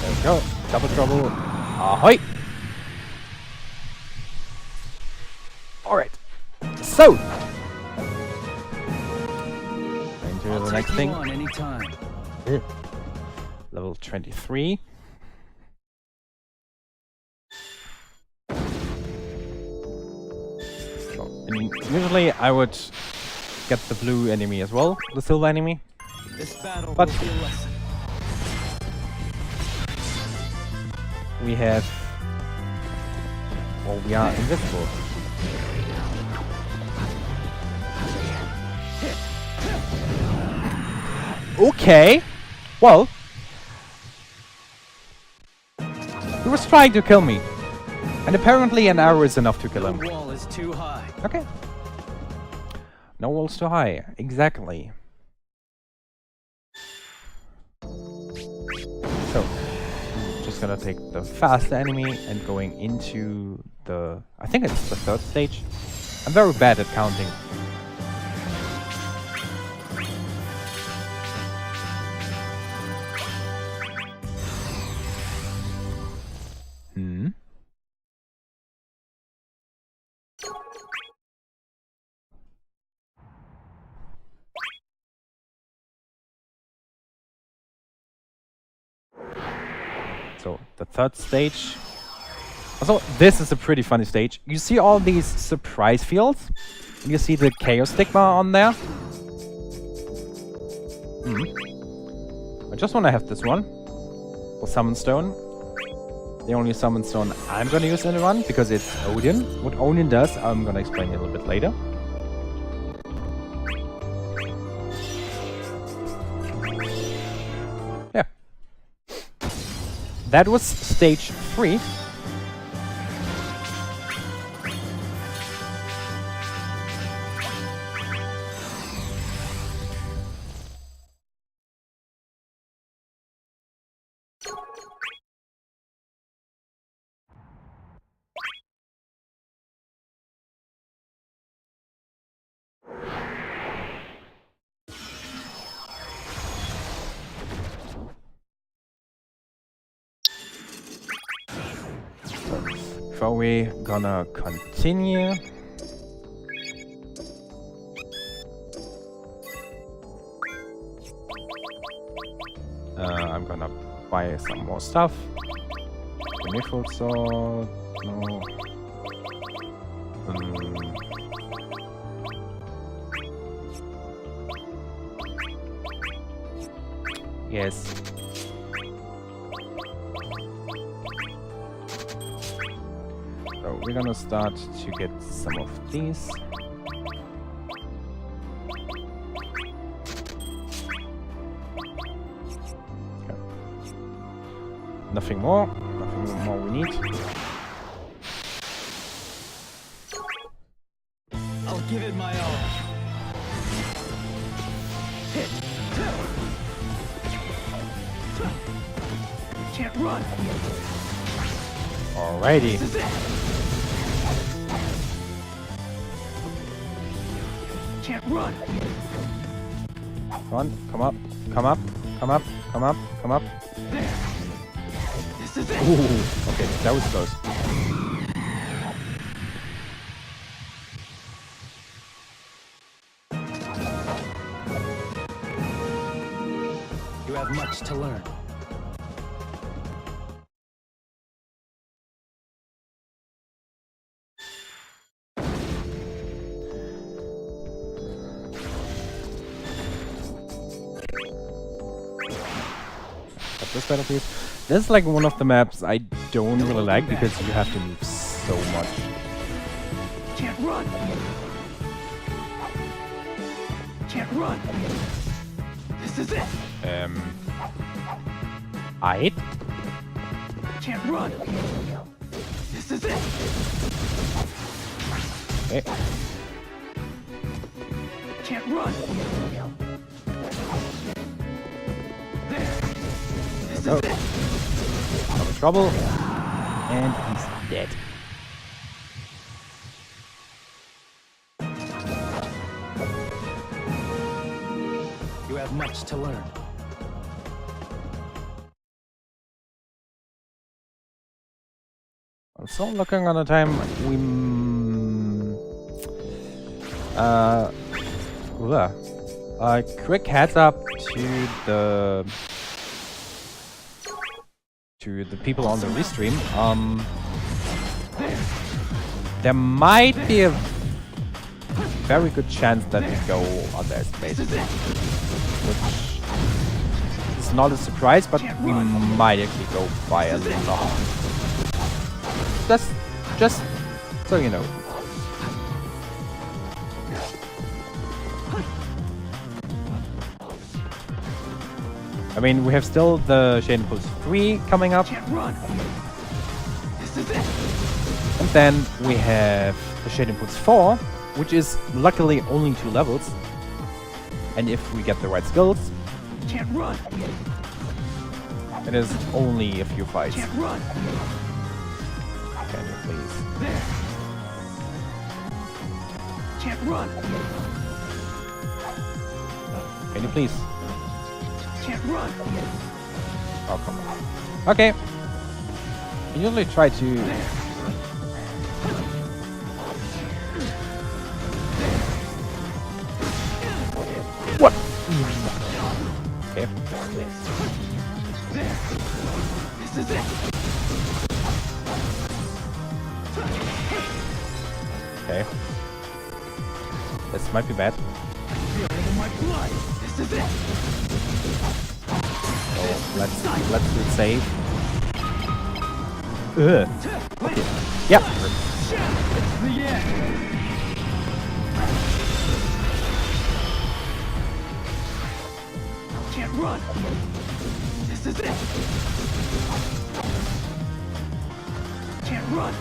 There we go. Double trouble. Ahoy! Alright. So! Into the next Take you thing. on any time. Level 23. So, I mean, usually I would get the blue enemy as well, the silver enemy. This battle But- will be a lesson. We have... Well, we are invisible. Okay. Well. He was trying to kill me. And apparently an arrow is enough to kill him. The wall is too high. Okay. No walls too high. Exactly. So, just gonna take the fast enemy and going into the... I think it's the third stage. I'm very bad at counting. Hmm? So, the third stage. Also, this is a pretty funny stage. You see all these surprise fields? You see the Chaos Stigma on there? I just want to have this one. For Summon Stone. The only Summon Stone I'm gonna use in the run, because it's Odin. What Odin does, I'm gonna explain a little bit later. Yeah. That was stage 3. Before we gonna continue, I'm gonna buy some more stuff. The Mithril sword, no. Yes. So we're gonna start to get some of these. Okay. Nothing more we need. I'll give it my all. Hit. Can't run. Alrighty. This is it. Can't run. Come on, come up, come up, come up, come up, come up. There. This is it. Ooh, okay, that was close. You have much to learn. This battle piece. This is like one of the maps I don't really like because you have to move so much. Can't run. Can't run. This is it. I Can't run. This is it. okay. Can't run. There. This Go. is it. I'm in trouble. And he's dead. You have much to learn. So looking on the time, we quick heads up to the people on the restream. There might be a very good chance that we go underestimated, which is not a surprise, but we might actually go by a lot. Just so you know. I mean, we have still the Shade Impulse 3 coming up. Can't run. This is it. And then we have the Shade Impulse 4, which is luckily only 2 levels. And if we get the right skills, Can't run. it is only a few fights. Can't run. Can you please? There. Can't run. Can you please? Can't run. Oh, come on. Okay. I usually try to... What? Okay. There. This is it. Okay. This might be bad. Feel it in my blood. This is it. So let's do it safe. Okay. Yeah. It's the end. Can't run. This is it. Can't run.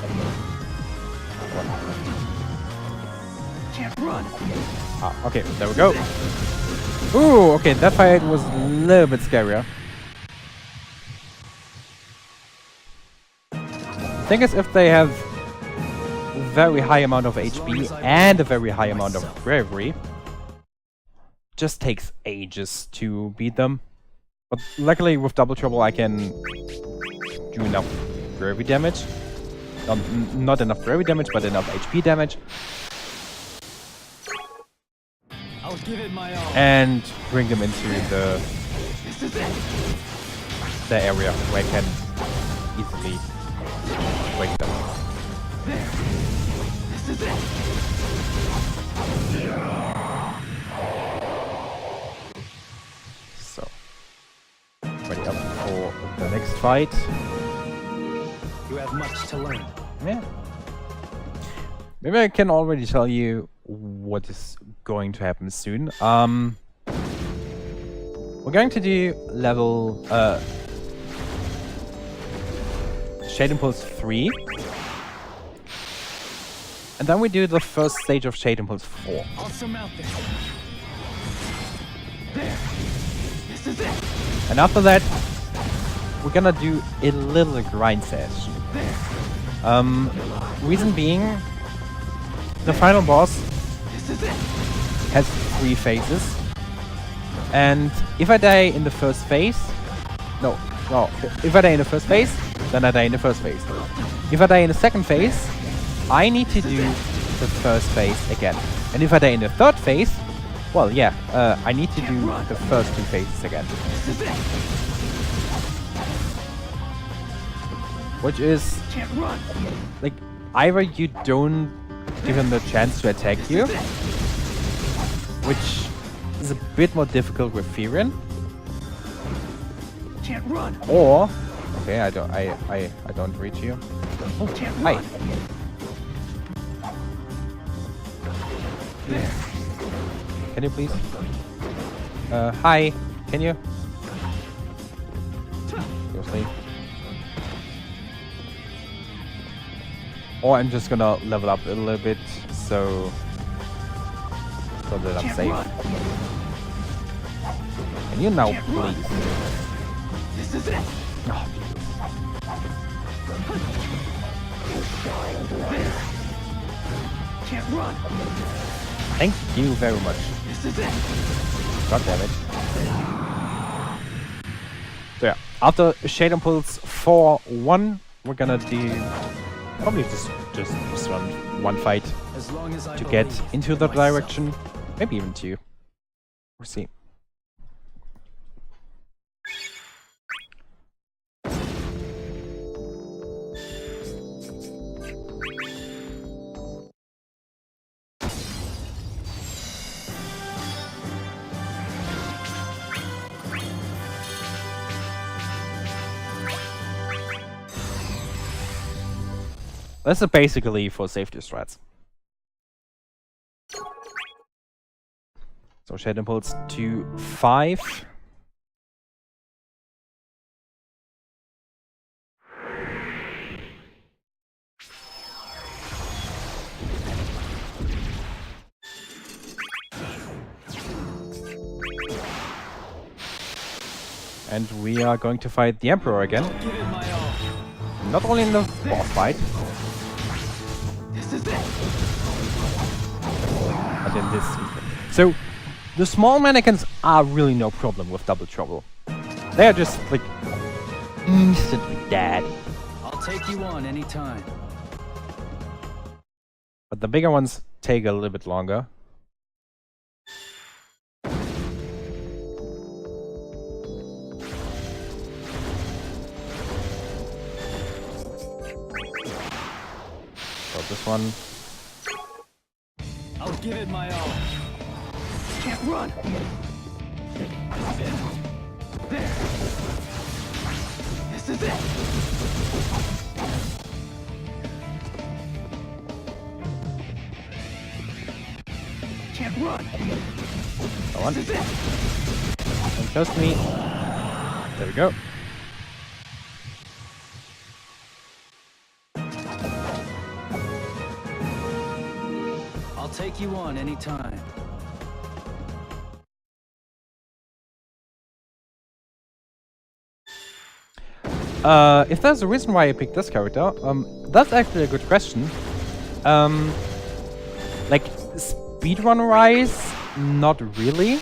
Can't run. Ah, okay, there we go. Ooh, okay, that fight was a little bit scarier. Thing is, if they have a very high amount of HP and a very high amount of bravery, just takes ages to beat them. But luckily with Double Trouble I can do enough bravery damage. Not enough bravery damage, but enough HP damage. I'll give it my all. And bring them into the area where I can easily break them. This is it. So, ready up for the next fight. You have much to learn. Yeah. Maybe I can already tell you what is going to happen soon. We're going to do level Shade Impulse 3. And then we do the first stage of Shade Impulse 4. I'll surmount this. There. This is it. And after that, we're gonna do a little grind session. Reason being, the final boss has 3 phases. And if I die in the first phase... No. If I die in the first phase, then I die in the first phase. If I die in the second phase, I need to do the first phase again. And if I die in the third phase, well, yeah, I need to do the first 2 phases again. Which is, like, either you don't give him the chance to attack you, which is a bit more difficult with Firion, Can't run. or okay, I don't reach you. Oh, Can't hi. run. There. Can you please? Hi. Can you? Seriously. Or I'm just gonna level up a little bit so that I'm Can't safe. run. Can you now, Can't run. please? This is it. Oh, Can't run. thank you very much. This is it. God damn it. So yeah, after Shade Impulse 4-1, we're gonna do probably just run one fight As long as I to get believe into in that myself. direction. Maybe even 2. We'll see. This is basically for safety strats. So Shade Impulse to 5. And we are going to fight the Emperor again. Give it my all. Not only in the boss fight, This is it. but in this. So, the small mannequins are really no problem with Double Trouble. They are just, like, instantly dead. I'll take you on anytime. But the bigger ones take a little bit longer. So this one. I'll give it my all. Can't run. There. This is it. Can't run. Go on. This is it. Don't close to me. There we go. I'll take you on anytime. If there's a reason why I picked this character, that's actually a good question. Like, speedrun-wise, not really.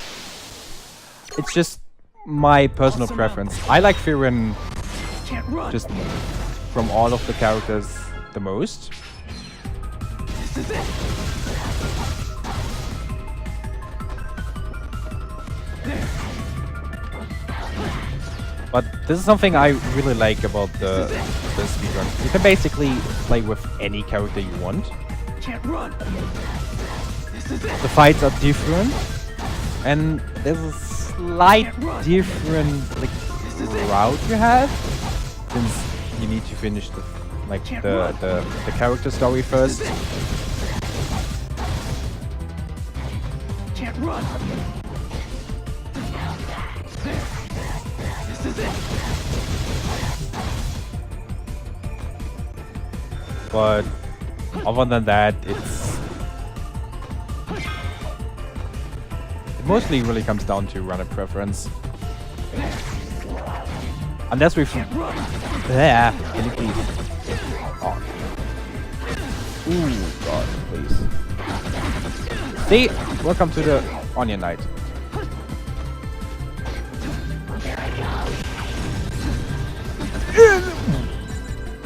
It's just my personal preference. I like Firin Can't run. just from all of the characters the most. This is it. But this is something I really like about the speedrun. You can basically play with any character you want. Can't run. This is it. The fights are different, and there's a slight different like route you have, since you need to finish the the character story first. Can't run. This is it. But other than that, it mostly really comes down to runner preference. Unless we've... Yeah, can you please? Oh. Ooh, God, please. See? Welcome to the Onion Knight.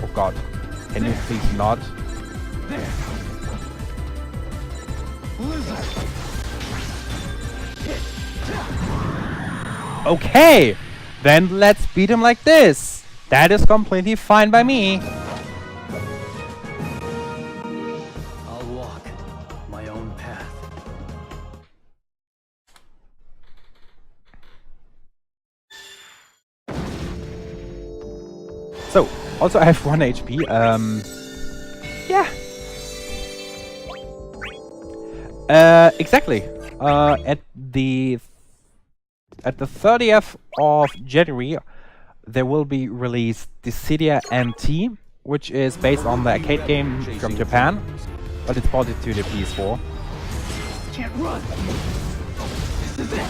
Oh God. Can you please not? Okay! Then let's beat him like this! That is completely fine by me. I'll walk my own path. So, also I have 1 HP. Yeah. Exactly. At the 30th of January, there will be released Dissidia NT, which is based on the arcade game from Japan, but it's ported to the PS4. Can't run. This is it.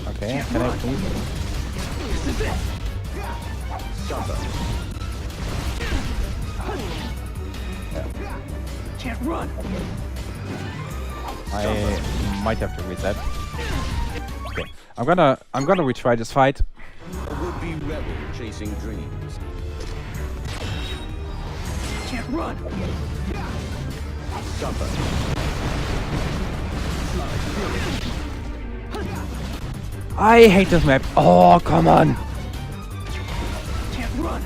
Okay, can I please? This is it. Can't run. I might have to reset. Okay, I'm gonna retry this fight. A would-be rebel chasing dreams. Can't run. I hate this map. Oh, come on. Can't run.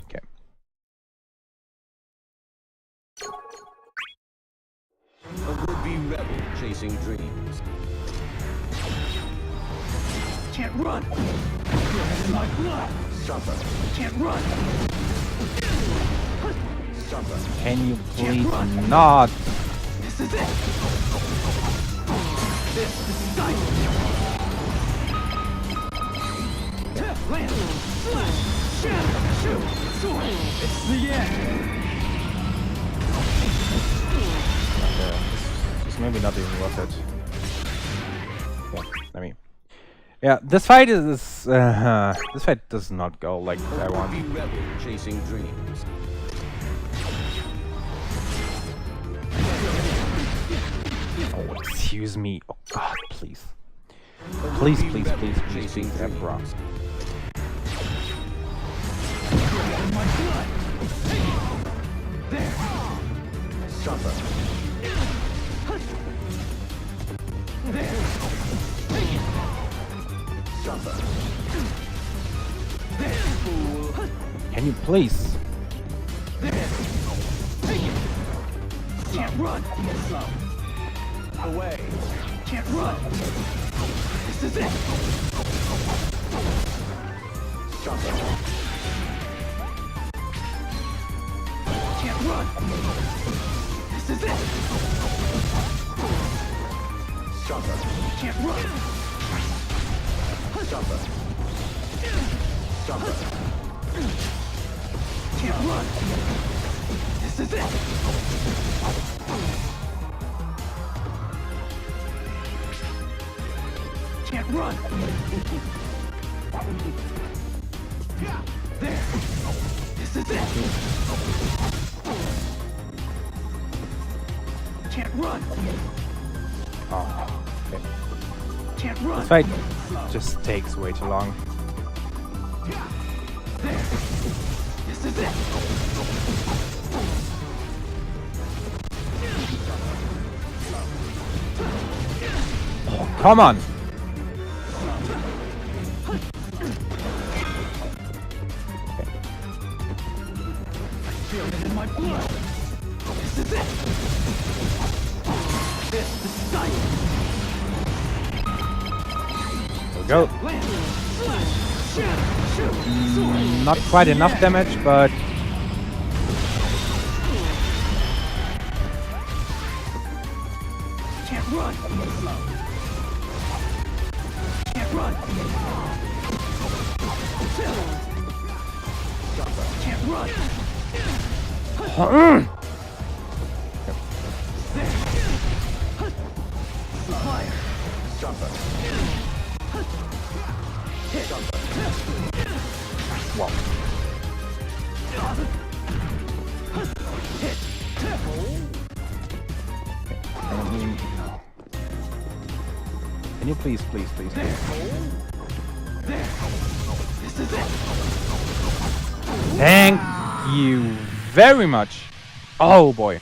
Okay. A would-be rebel chasing dreams. Can't run. You're in my blood. Can't run. Can you please not? This is it. This is sight. Land. Slash. Shatter. Shoot. Sword. It's the end. It's maybe not even worth it. Okay, I mean, yeah, this fight is this fight does not go like I want. Be rebel chasing dreams. Oh, excuse me. Oh God, please, please, please, please, please, please, Emperor. My blood. There. Can you please? Can't run. Away. Can't run. This is it. Can't run. This is it. Can't run. Can't run. This is it. Can't run. There. This is it. Can't run. Oh, okay. Can't run. This fight just takes way too long. There. This is it. Oh, come on! Feel it in my blood. This is it. This is sight. There we go. Land. Slash. Shatter. Shoot. Sword. Not quite enough damage, but Can't run. Can't run. Can't run. Fire. wow. Can you please? There. This is it. Thank you very much. Oh boy.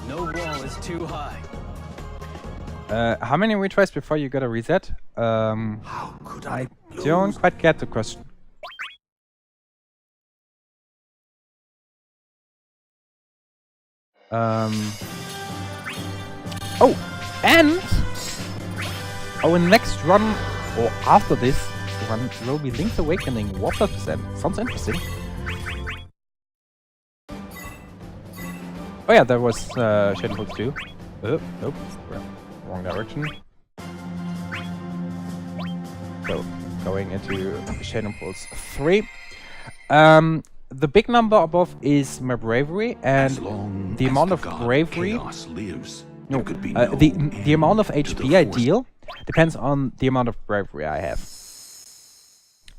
No wall is too high. How many retries before you got a reset? How could I don't quite get the question. Oh, and our next run, or after this run, will be Link's Awakening Warp percent. Sounds interesting. Oh yeah, there was Shadow Pulse 2. Oh, nope, wrong direction. So, going into Shadow Pulse 3. The big number above is my bravery, and the amount of bravery. No, the amount of HP I deal depends on the amount of bravery I have.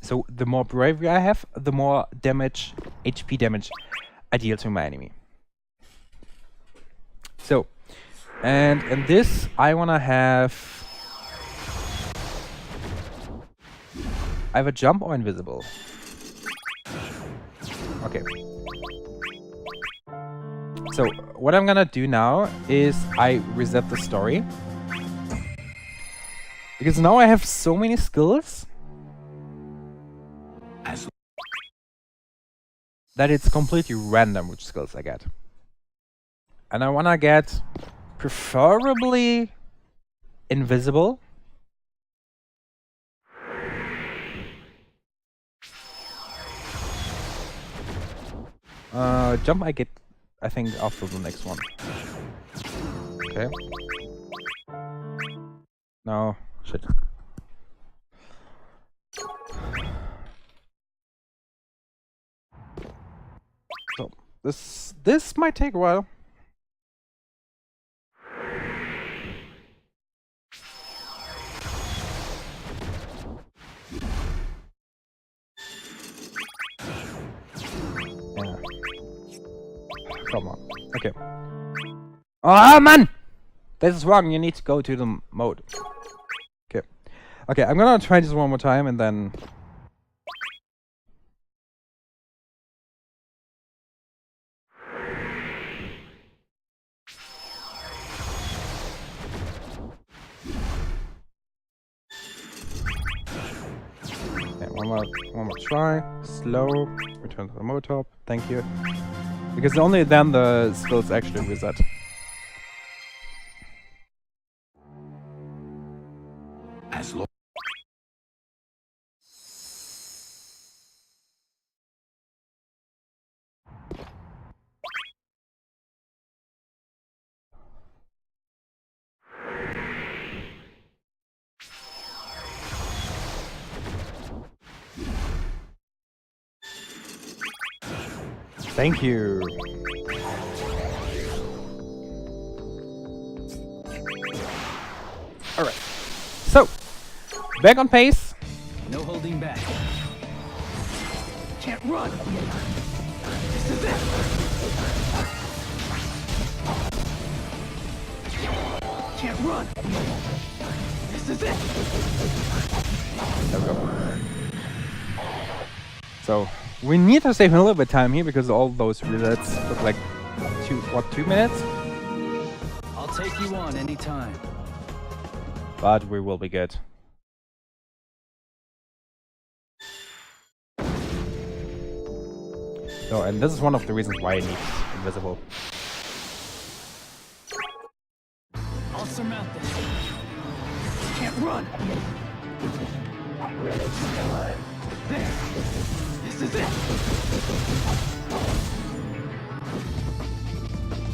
So the more bravery I have, the more damage, HP damage, I deal to my enemy. So, and in this I wanna have either jump or invisible. Okay. So, what I'm gonna do now is I reset the story. Because now I have so many skills that it's completely random which skills I get. And I wanna get preferably invisible. Jump I get, I think, after the next one. Okay. No, shit. So this might take a while. Yeah. Come on. Okay. Oh man! This is wrong. You need to go to the mode. Okay. Okay, I'm gonna try this one more time and then. One more try. Slow. Return to the motor. Thank you. Because only then the skills actually reset. As long Thank you. Alright. So, back on pace. No holding back. Can't run. This is it. Can't run. This is it. There we go. So, we need to save a little bit of time here because all those resets took like 2 minutes? I'll take you on anytime. But we will be good. So, and this is one of the reasons why I need invisible. I'll surmount this. Can't run. There. This is it.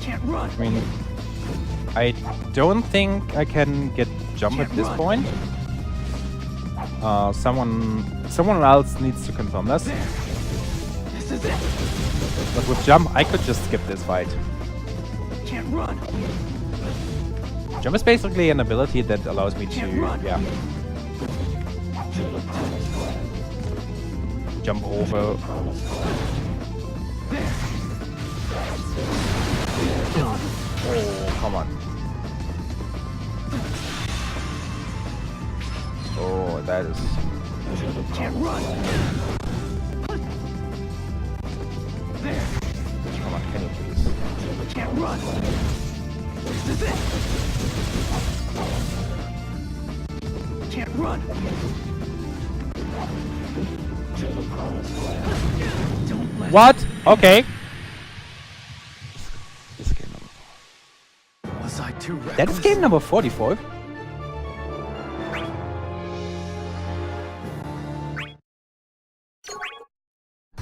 Can't run. I mean, I don't think I can get jump at this point. Someone else needs to confirm this. This is it. But with jump, I could just skip this fight. Can't run. Jump is basically an ability that allows me to, yeah, jump over. Oh, come on. Oh, that is... Can't run. There. Come on, can you please? Can't run. This is it. Can't run. Don't let What? Okay. This is game number... Was I too reckless? That is game number 44.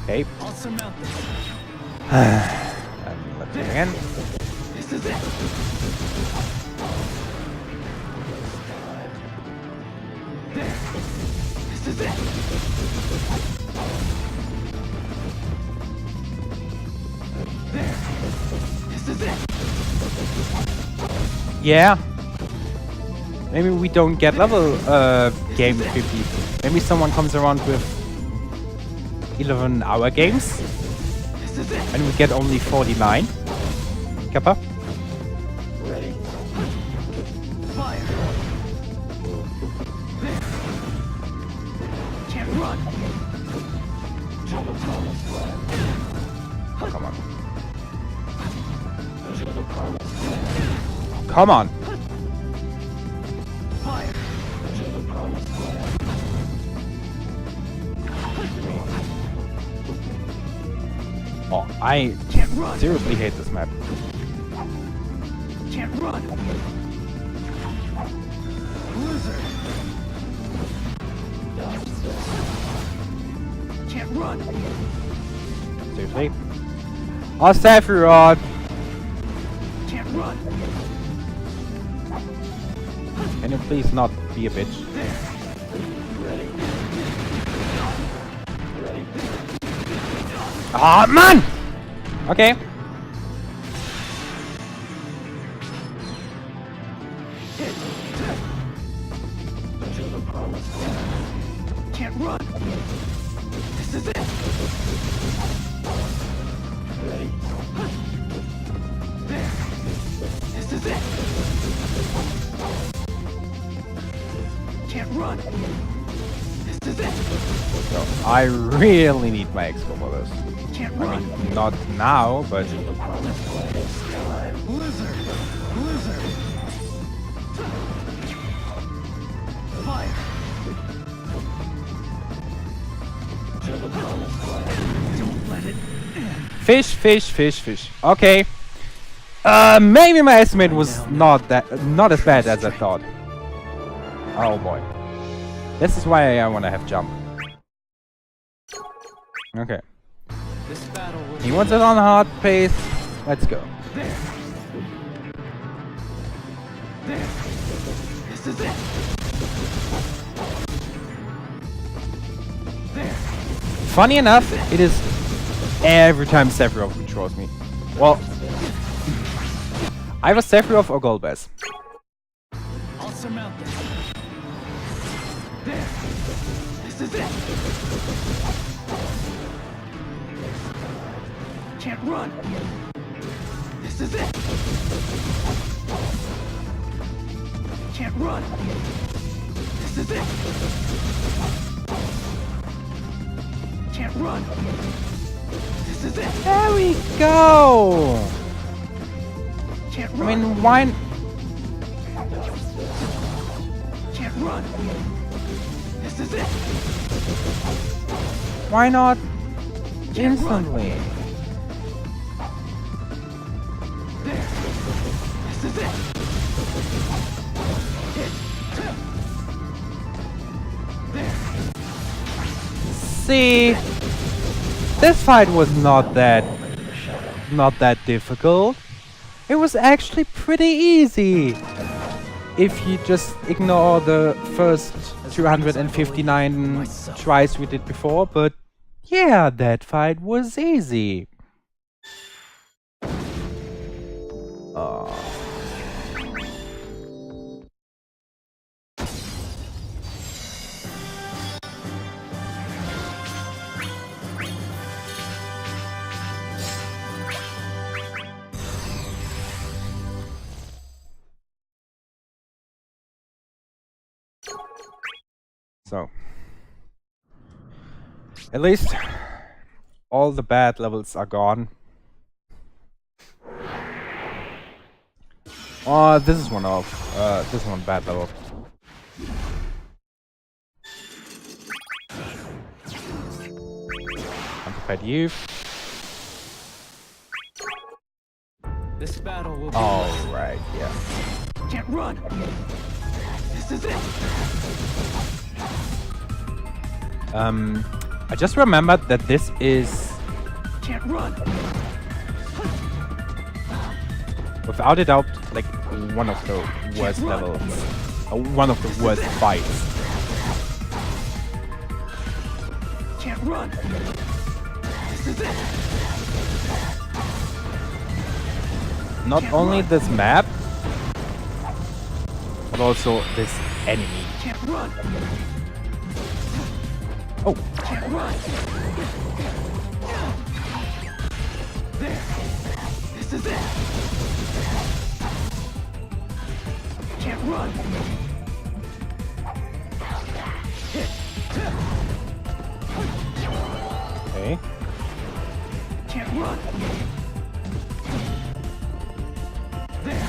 Okay. I'll surmount this. And let's do it again. This is it. There. This is it. There. This is it. Yeah. Maybe we don't get level game 50. Maybe someone comes around with 11-hour games This is it. and we get only 49. Kappa? Fire. There. Can't run. Oh, come on. Come on. Fire. Oh, I Can't run. seriously hate this map. Can't run. Blizzard. Can't run. Seriously. I'll save you, Rod. Can't run. Can you please not be a bitch? Ah, man! Okay. Can't run. This is it. There. This is it. Can't run. This is it. So I really need my expo for this. Can't I run. mean, not now, but Blizzard. Blizzard. Fire. Don't let it end. Fish, fish, fish, fish. Okay. Maybe my estimate was not as bad as I thought. Oh boy. This is why I want to have jump. Okay. This battle will He wants it on hard pace. Let's go. There. There. This is it. There. Funny enough, it is every time Sephiroth controls me. Well, either Sephiroth or Golbez. I'll surmount this. There. This is it. Can't run. This is it. Can't run. This is it. Can't run. This is it. There we go. Can't I run. mean, why? Can't run. This is it. Why not Can't run. instantly? There. This is it. There. See, this fight was not that difficult. It was actually pretty easy if you just ignore the first 259 tries we did before. But yeah, that fight was easy. So, at least all the bad levels are gone. Oh, this is one bad level. Unprepared youth. This battle will be All right, yeah. Can't run. This is it. I just remembered that this is, Can't run. without a doubt, like one of the worst levels, one of the worst fights. Can't run. This is it. Not only this map, but also this enemy. Can't run. Oh, Can't run. There. This is it. Can't run. okay. Can't run. There.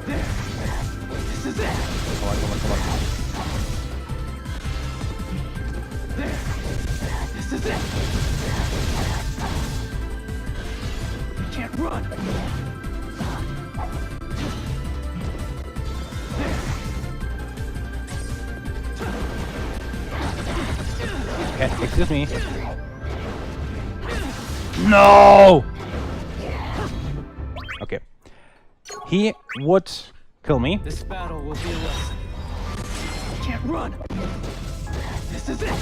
There. This is it. Come on, come on, come on. There. This is it. Can't run. Okay, excuse me. No! Okay. He would kill me. This battle will be a lesson. Can't run. This is it.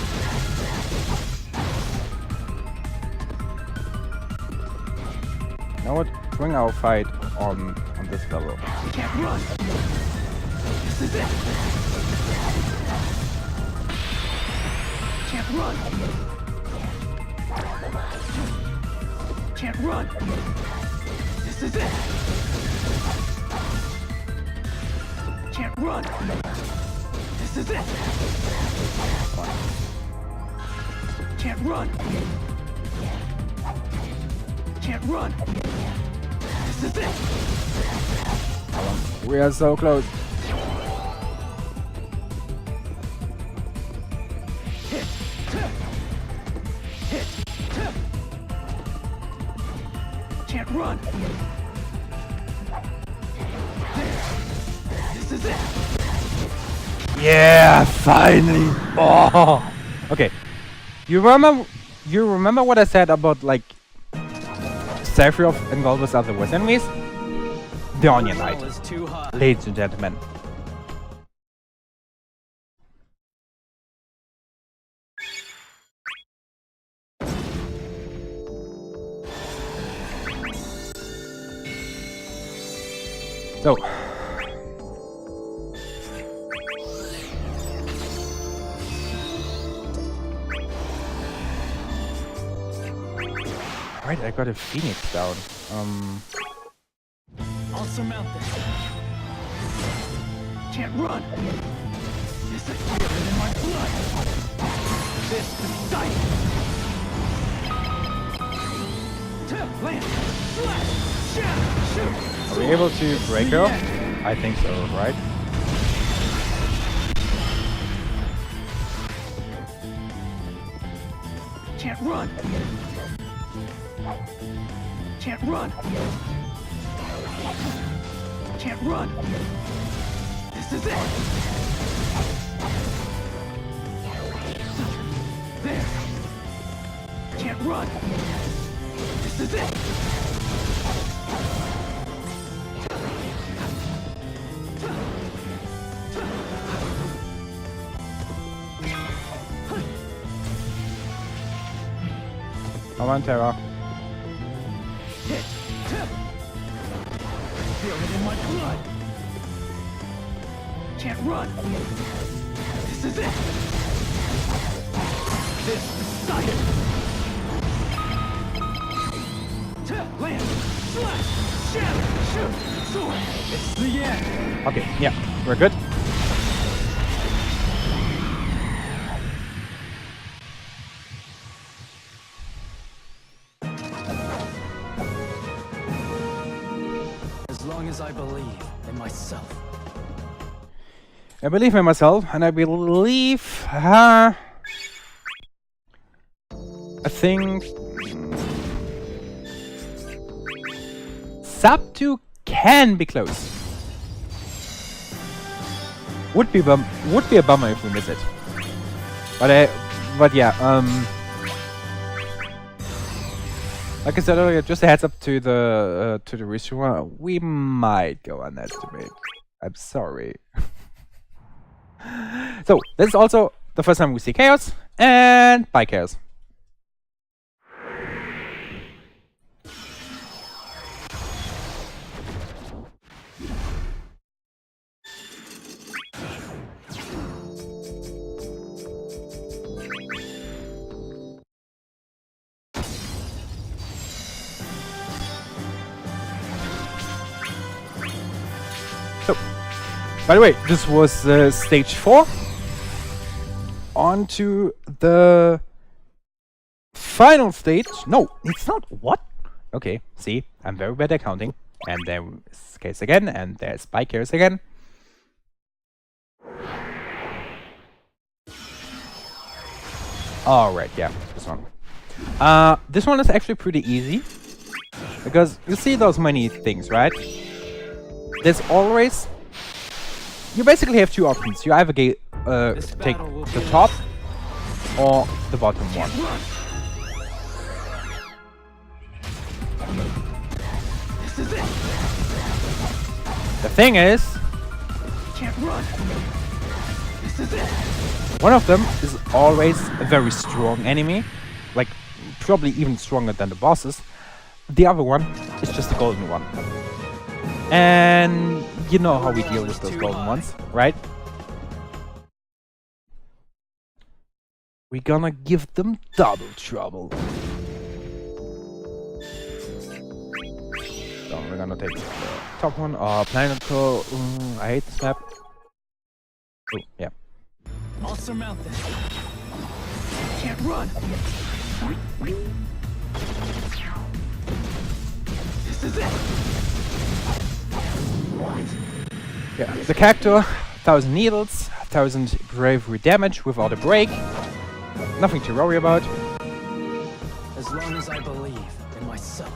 Now what? Bring our fight on this level. Can't run. This is it. Can't run. Can't run. This is it. Can't run. This is it. Can't run. Can't run. This is it. We are so close. Yeah, finally. Oh. Okay. You remember what I said about like Sephiroth and Golbus are the worst enemies? The Onion Knight, Is too high. ladies and gentlemen. So. Right, I got a Phoenix down. I'll surmount this. Can't run. This is feeling in my blood. This is sight. Land. Slash. Shatter. Shoot. Are we able to break her? I think so, right? Can't run. Can't run. Can't run. This is it. There. Can't run. This is it. Come on, Terra. Hit. Feel it in my blood. Can't run. This is it. This is sight. Land. Slash. Shatter. Shoot. Sword. It's the end. Okay, yeah, we're good. As long as I believe in myself. I believe in myself, and I believe, I think sub 2 can be close. Would be a bummer if we miss it. But yeah, like I said earlier, just a heads up to the restreamer, we might go unestimate. I'm sorry. So, this is also the first time we see Chaos, and bye Chaos. So, by the way, this was stage 4. On to the final stage. No, it's not. What? Okay, see, I'm very bad at counting. And there's Case again, and there's Bikers again. Alright, yeah, this one. This one is actually pretty easy. Because you see those many things, right? There's always... You basically have two options. You either take the top or the bottom one. The thing is, one of them is always a very strong enemy, like probably even stronger than the bosses. The other one is just a golden one. And you know how we deal with those golden ones, right? We're gonna give them double trouble. So we're gonna take the top one. Planet Core. I hate this map. Oh, yeah. I'll surmount this. Can't run. This is it. Yeah, the character, 1000 needles, 1000 bravery damage without a break. Nothing to worry about. As long as I believe in myself.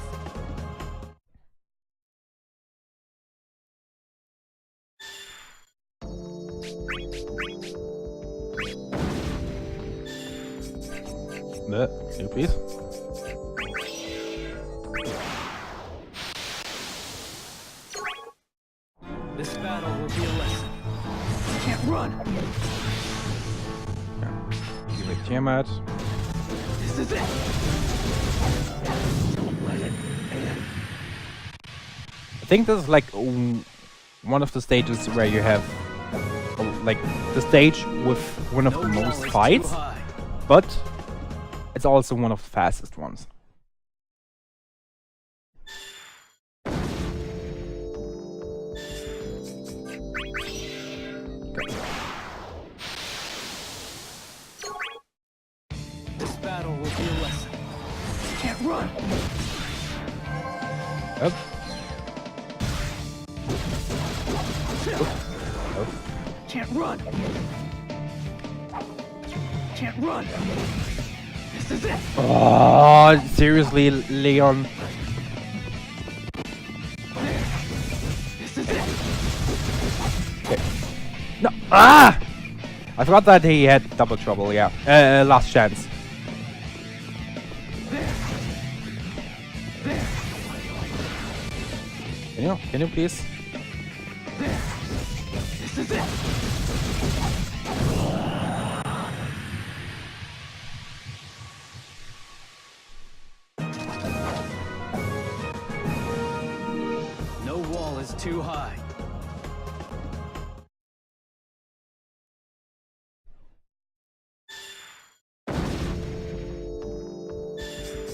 You please. This battle will be a lesson. Can't run. Give it Tiamat. This is it. I think this is like one of the stages where you have like the stage with one of the most fights, but it's also one of the fastest ones. This battle will be a lesson. Can't run. Yep. Can't run. Can't run. This is it. Oh, seriously, Leon. This is it. Okay. No. Ah! I forgot that he had double trouble. Yeah. Last chance. Can you please? This is it. No wall is too high.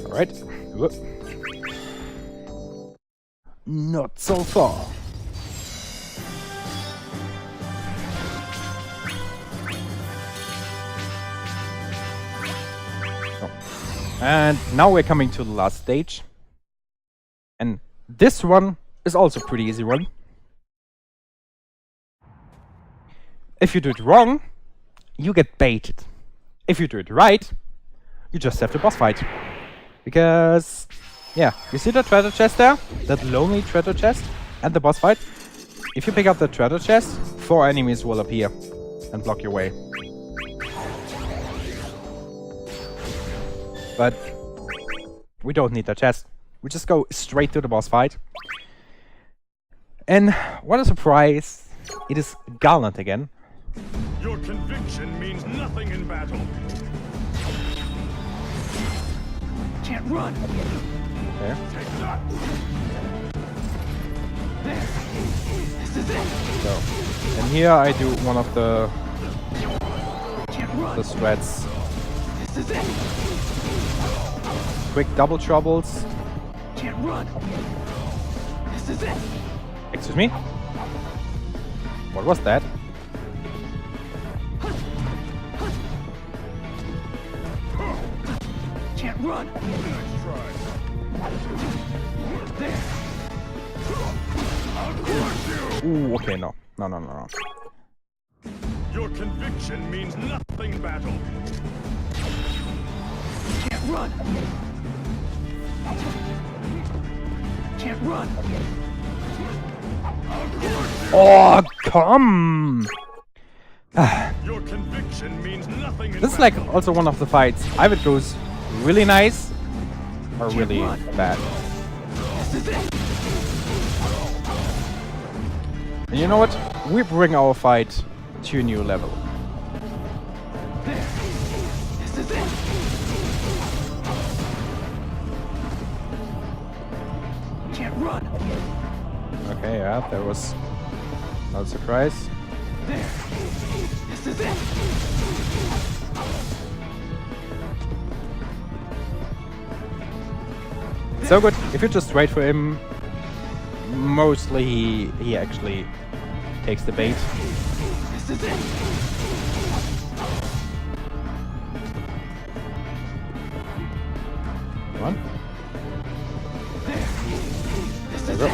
All right. Whoop. Not so far. And now we're coming to the last stage. And this one is also a pretty easy one. If you do it wrong, you get baited. If you do it right, you just have the boss fight. Because, yeah, you see the treasure chest there? That lonely treasure chest and the boss fight? If you pick up the treasure chest, 4 enemies will appear and block your way. But we don't need the chest. We just go straight to the boss fight. And what a surprise! It is Garland again. Your conviction means nothing in battle. Can't run. Okay. Take that. There. This is it. So, and here I do one of the Can't run. strats. This is it. Quick double troubles. Can't run. This is it. Excuse me? What was that? Can't run. Nice try. There. I'll crush you. Ooh, okay, no. No. Your conviction means nothing in battle. Can't run. Can't run. Oh, come! Your conviction means nothing in This is battle. like also one of the fights. Either it goes really nice or really bad. This is it. And you know what? We bring our fight to a new level. There. This is it. Can't run. Okay, yeah, that was not a surprise. There. This is it. So good. If you just wait for him, mostly he actually takes the bait. This is it. Come on. There. This There is we go. it.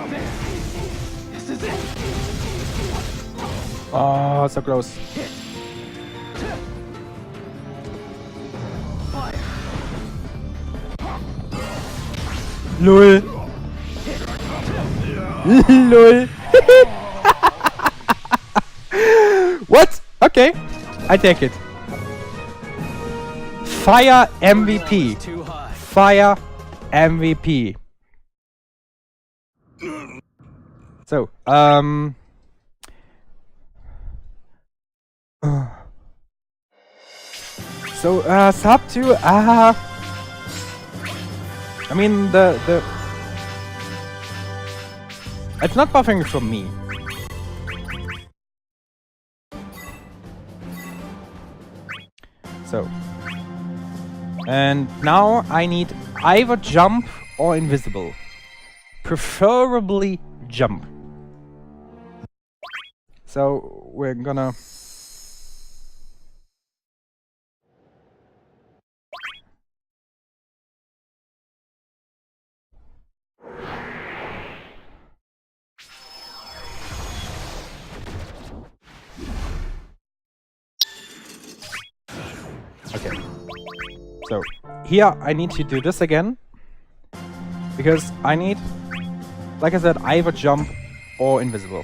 There. This is it. Oh, so close. Hit. Fire. LOL. LOL. What? Okay, I take it. Fire MVP. Too high. Fire MVP. So, sub 2, I mean, it's not buffering from me. So, and now I need either jump or invisible. Preferably jump. So we're gonna okay. So here I need to do this again because I need, like I said, either jump or invisible.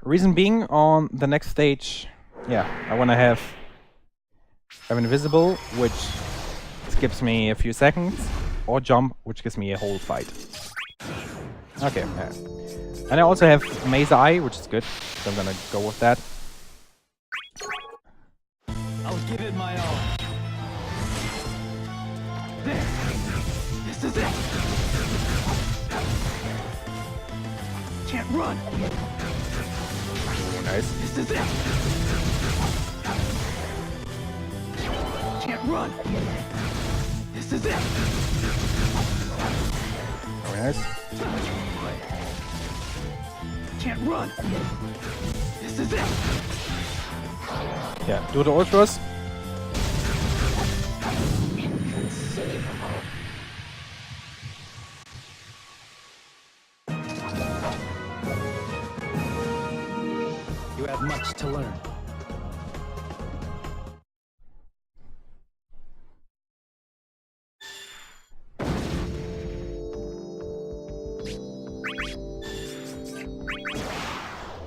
Reason being, on the next stage, yeah, I want to have invisible, which skips me a few seconds, or jump, which gives me a whole fight. Okay, yeah. And I also have Maze Eye, which is good, so I'm gonna go with that. I'll give it my all. There. This is it. Can't run. Oh, nice. This is it. Can't run. This is it. Very nice. Can't run. This is it. Yeah, do the ultras. You have much to learn.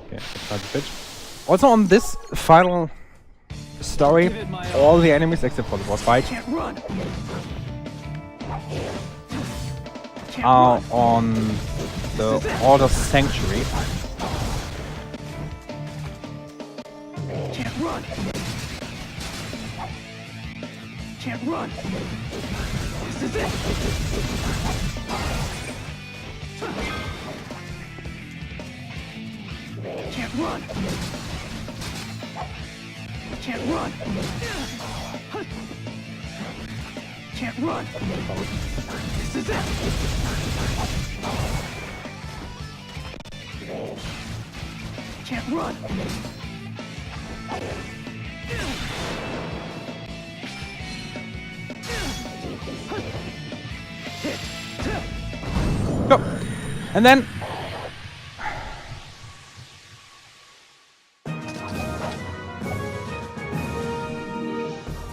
Okay, start the pitch. Also on this final story, all the enemies except for the boss fight Can't run. Can't are run. on the Order Sanctuary. Can't run. Can't run. This is it. Can't run. Can't run. Can't run. This is it. Can't run. Go! And then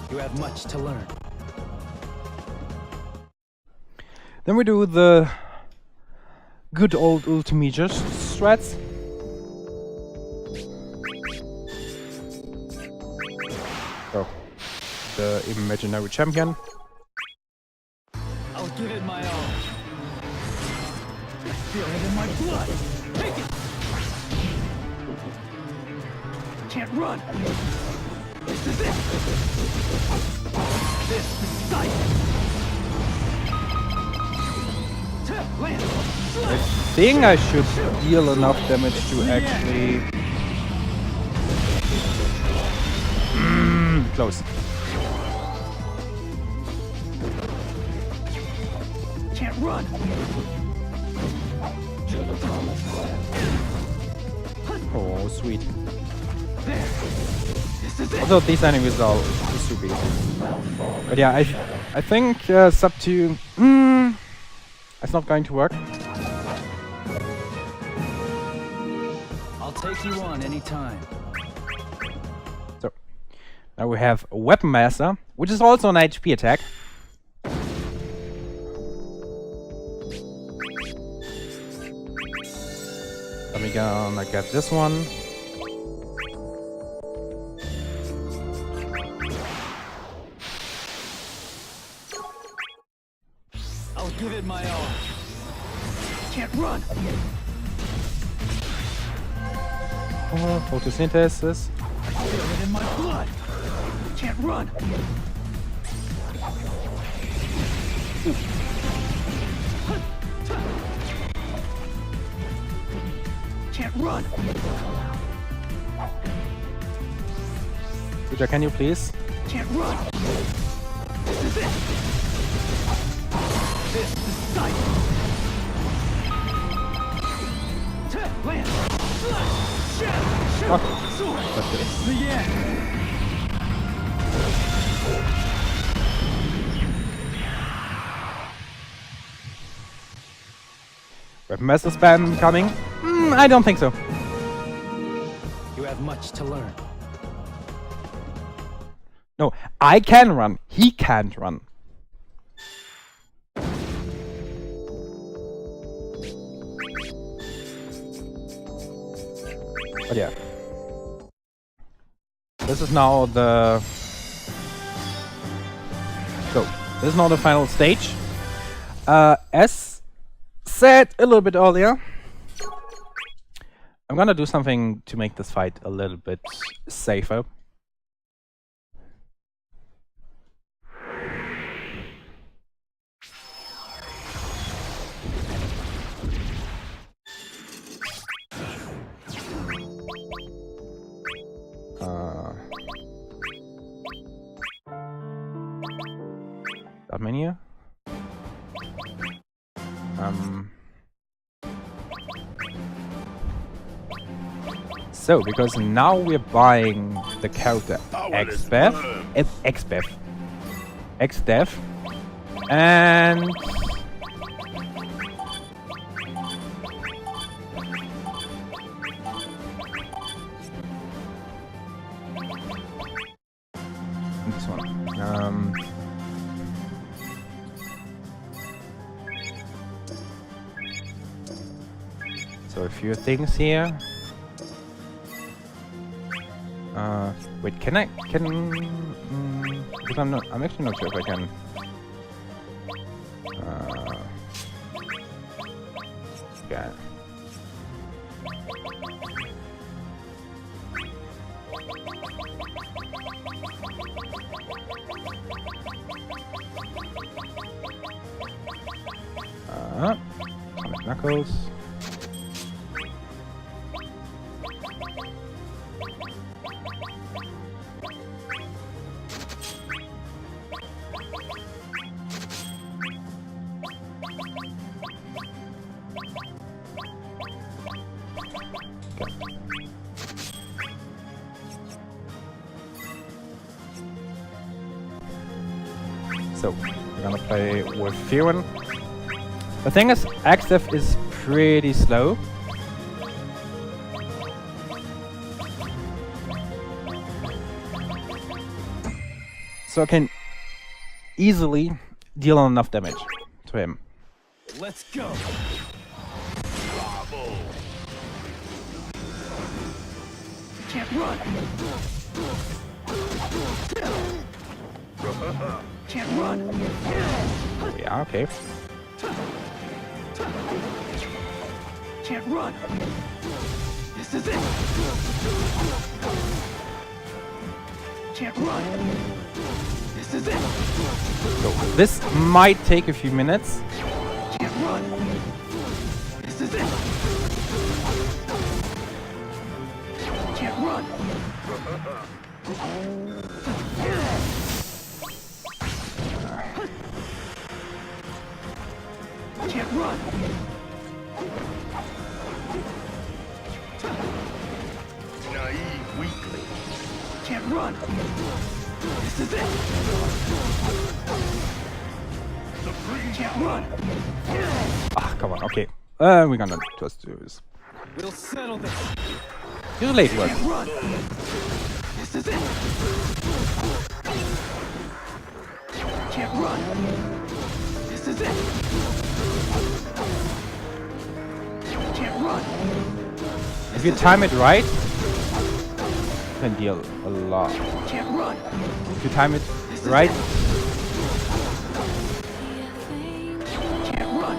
You have much to learn. we do the good old ultimate strats. So, the imaginary champion. I'll give it my all. I feel it in my blood. Take it. Can't run. This is it. This is sight. Land. I think I should deal enough damage to actually... close. Can't run. Oh, sweet. There. This is it. Although these enemies are super easy. But yeah, I think sub 2... it's not going to work. take you on anytime. So now we have a Weapon Master, which is also an HP attack. Let me gonna get this one. I'll give it my all. Can't run. Photosynthesis. Feel it in my blood. Can't run. Can't run. Suja, can you please? Can't run. This is it. This is sight. Land. Shadow. Okay. Sword. That's good. It's the end. Weapon Master spam coming? I don't think so. You have much to learn. No, I can run. He can't run. But yeah. This is now the... So, this is now the final stage. As said a little bit earlier, I'm gonna do something to make this fight a little bit safer. That menu? So, because now we're buying the character XBEF, XDEF, and this one. So a few things here. Wait, can because I'm actually not sure if I can. Yeah. Sonic Knuckles. So, we're gonna play with Fearon. The thing is, XF is pretty slow. So I can easily deal enough damage to him. Let's go. Can't run. Can't run. Yeah, okay. Can't run. This is it. Can't run. This is it. So this might take a few minutes. Can't run. This is it. Can't run. Can't run. Naive weakling. Can't run. This is it. Can't run. Ah, come on, okay. We're gonna just do this. We'll settle this. Usually it works. Can't run. This is it. Can't run. This is it. Can't run. If you time it right, you can deal a lot. Can't run. If you time it right, Can't run.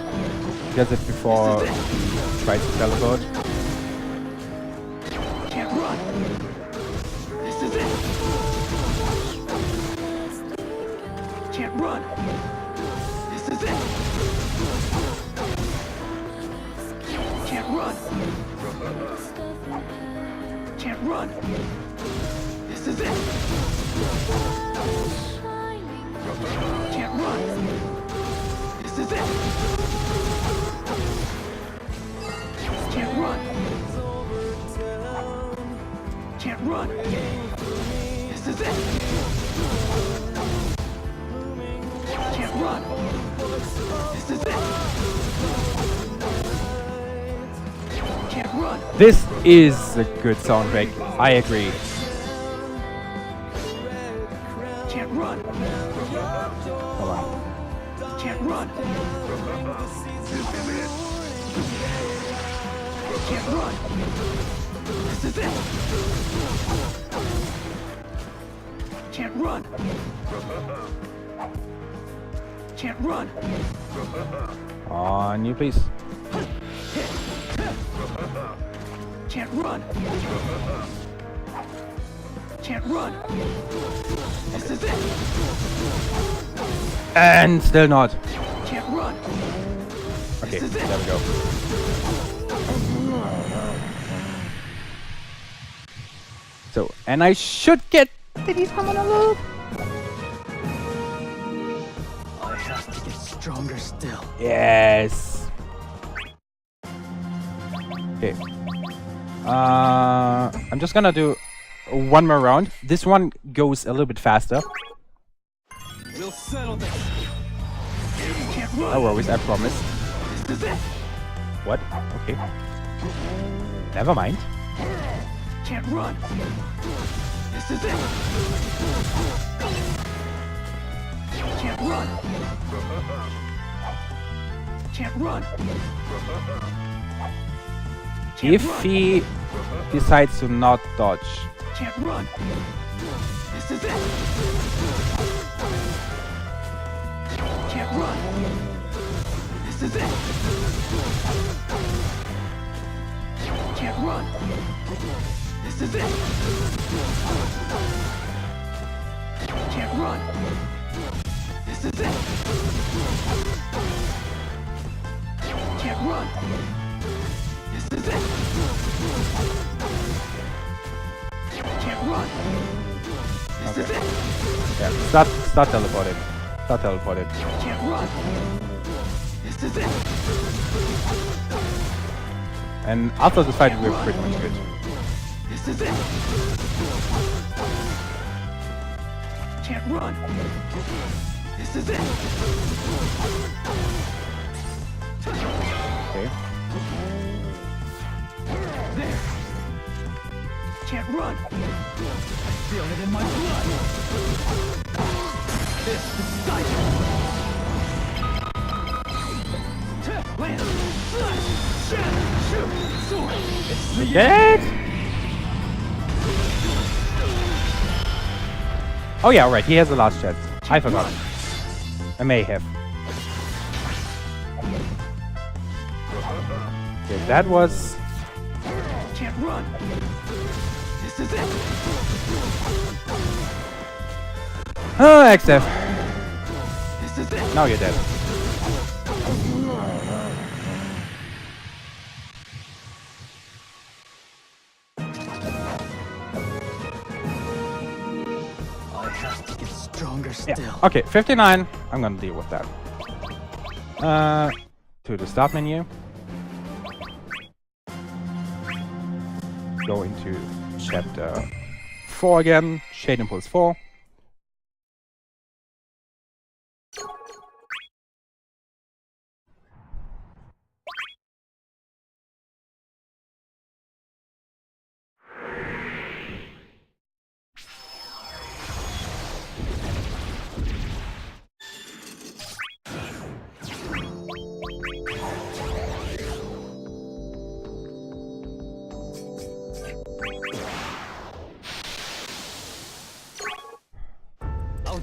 gets it before he tries to teleport. Can't run. This is it. Can't run. This is it. Can't run. Can't run. This is it. Can't run. This is it. Can't run. Can't run. This is it. Can't run. This is it. Can't run. This is a good soundtrack. I agree. Can't run. Hold on. Can't run. Can't run. This is it. Can't run. Can't run. On you, please. Can't run. Can't run. This is it. And still not. Can't run. Okay, This is it. there we go. So, and I should get Diddy's hammer a little. I have to get stronger still. Yes. Okay. I'm just gonna do one more round. This one goes a little bit faster. We'll settle this. Can't run. No worries, I promise. This is it. What? Okay. Never mind. Can't run. This is it. Can't run. Can't run. Can't If run. he decides to not dodge, Can't run. This is it. Can't run. This is it. Can't run. This is it. Can't run. This is it. Can't run. This is it. Can't run. This is it. yeah, start teleporting. Start teleporting. Can't run. This is it. And after the fight, we're pretty much good. This is it. Can't run. This is it. Okay. There. Can't run. Feel it in my blood. This decides. Land. Slash. Shatter. Shoot. Sword. It's the Get it? Oh yeah, right. He has the last chance. I forgot. I may have. Okay, that was. Can't run. This is it. Oh, XF. This is it. Now you're dead. I have to get stronger Yeah. still. Okay, 59. I'm gonna deal with that. To the start menu. Go into chapter 4 again. Shade Impulse 4.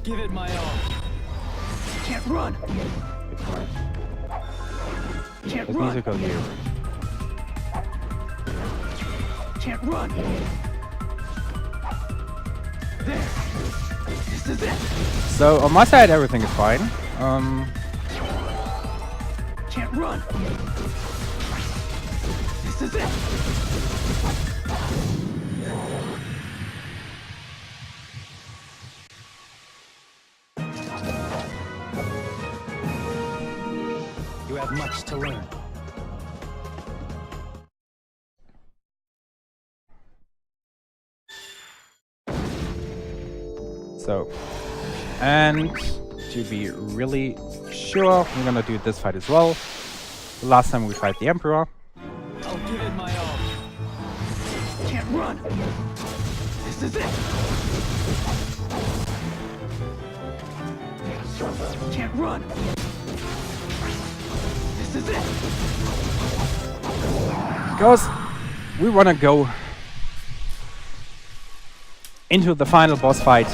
give it my all. Can't run. Can't This run. needs to go here. Can't run. There. This is it. So on my side, everything is fine. Can't run. This is it. You have much to learn. So, and to be really sure, we're gonna do this fight as well. The last time we fight the Emperor. I'll give it my all. Can't run. This is it. Can't run. This is it. Because we wanna go into the final boss fight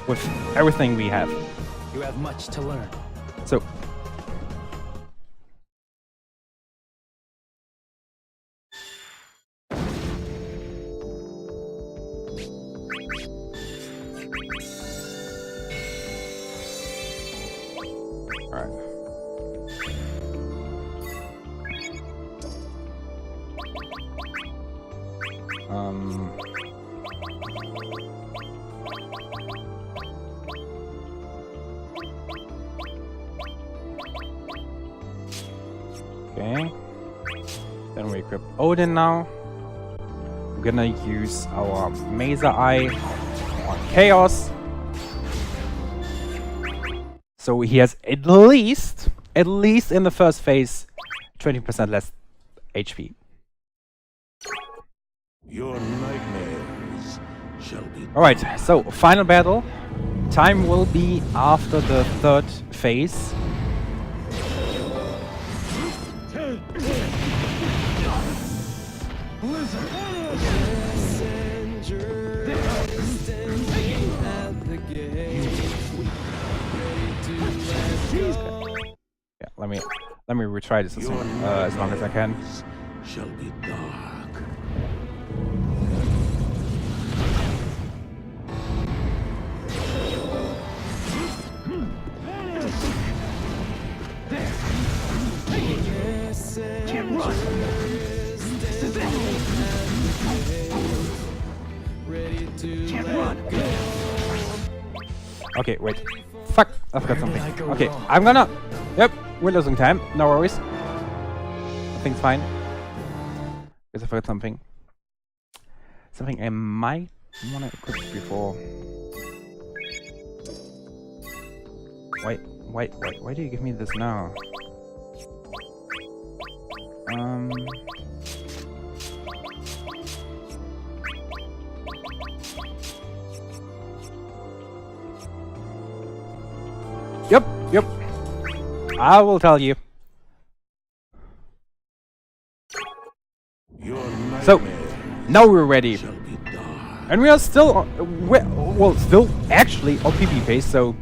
with everything we have. You have much to learn. So, alright. Okay. Then we equip Odin now. We're gonna use our Mazer Eye on Chaos. So he has at least in the first phase, 20% less HP. Your nightmares shall be. Alright, so final battle. Time will be after the third phase. Yeah, let me retry this as long as I can. Shall be dark. Can't run. This is it. Can't run. Okay, wait. Fuck, I've got something. Okay, I'm gonna... Yep, we're losing time. No worries. Everything's fine. Because I forgot something. Something I might want to equip before... Why do you give me this now? Yep. I will tell you. Your So, nightmares now we're ready. shall be dark. And we are still on, still actually on PvP pace, so...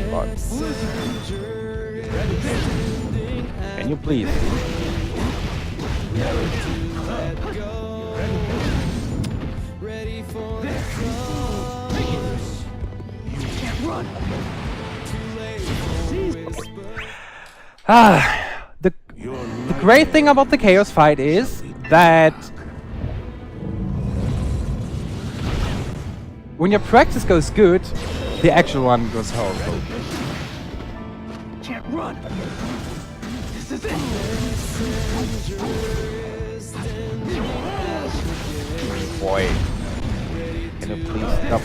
God. Can you please? The great thing about the Chaos fight is that when your practice goes good, the actual one goes horrible. Can't run. This is it. Boy, can you please stop?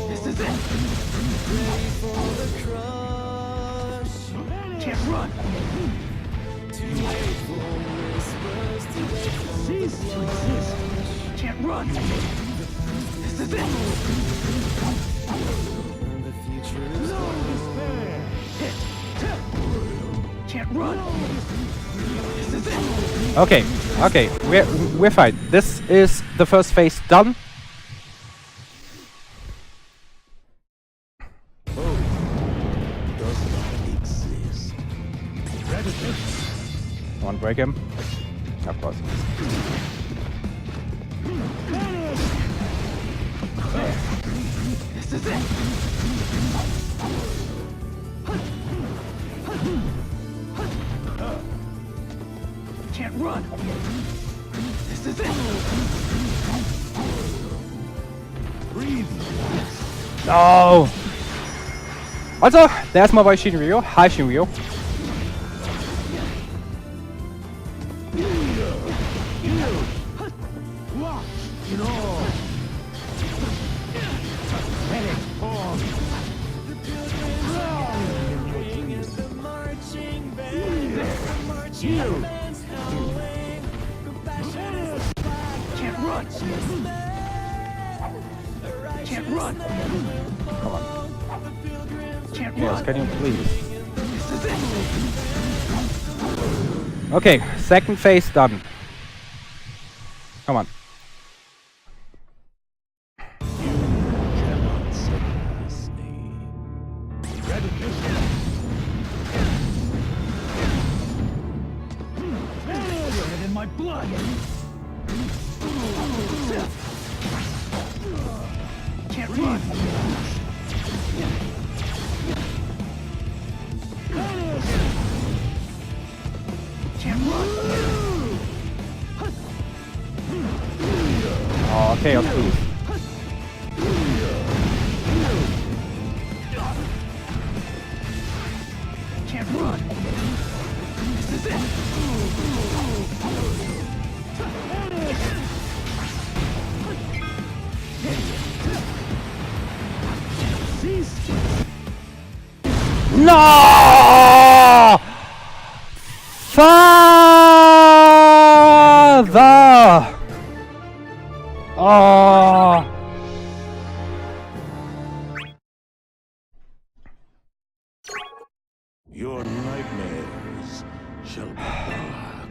This is it. Can't run. Cease to exist. Can't run. This is it. The future is no despair. Hit. Can't run. This is it. Okay, okay, we're fine. This is the first phase done. Does not exist. One break him. Of course. This is it. Can't run. This is it. Breathe. No! Also, there's my boy Shinryu. Hi Shinryu. Can't run. Can't run. Come on. Can't Yes, run. can you please? This is it. Okay, second phase done. Come on. Cannot surpass me. Feel it in my blood. Can't run. Can't run. Oh, chaos please. Can't run. This is it. Cease. No! Father! Oh! Your nightmares shall be dark.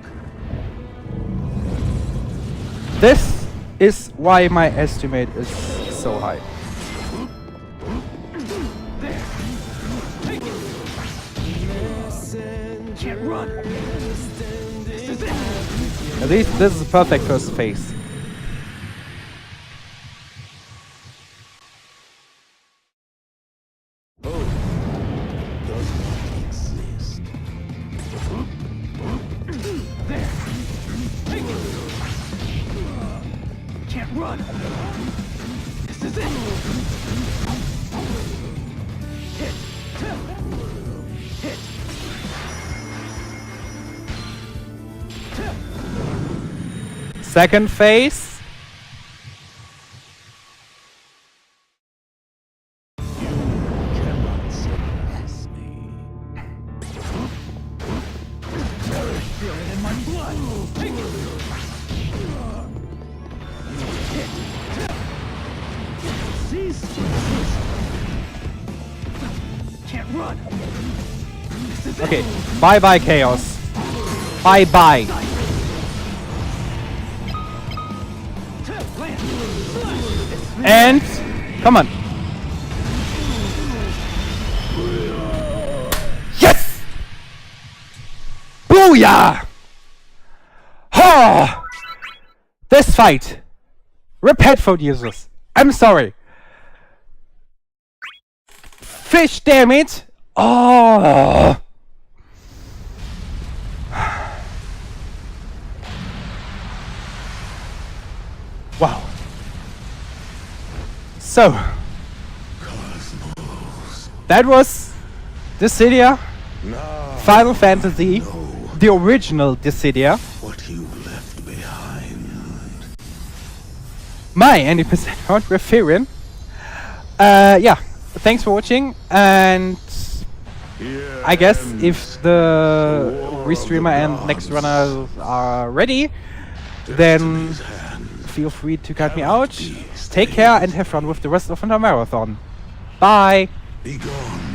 This is why my estimate is so high. Can't run. This is it. At least this is a perfect first phase. Does not exist. There. Take it. Can't run. This is it. Hit. Hit. Second phase. Cannot surpass me. Feel it in my blood. Take it. Hit. Cease. Can't run. This is Okay, it. bye bye chaos. Bye bye. Land. And come on. Yes! Booyah! Oh! This fight. Rip headphone users. I'm sorry. Fish, damn it! Oh! Wow. So, that was Dissidia, Now Final Fantasy, the original Dissidia. what you left behind. My 80% count with Firion. Yeah, thanks for watching, and Here I guess ends if the restreamer and next runner are ready, then Destiny's hand. feel free to cut me out. Take care and have fun with the rest of the marathon. Bye! Be gone.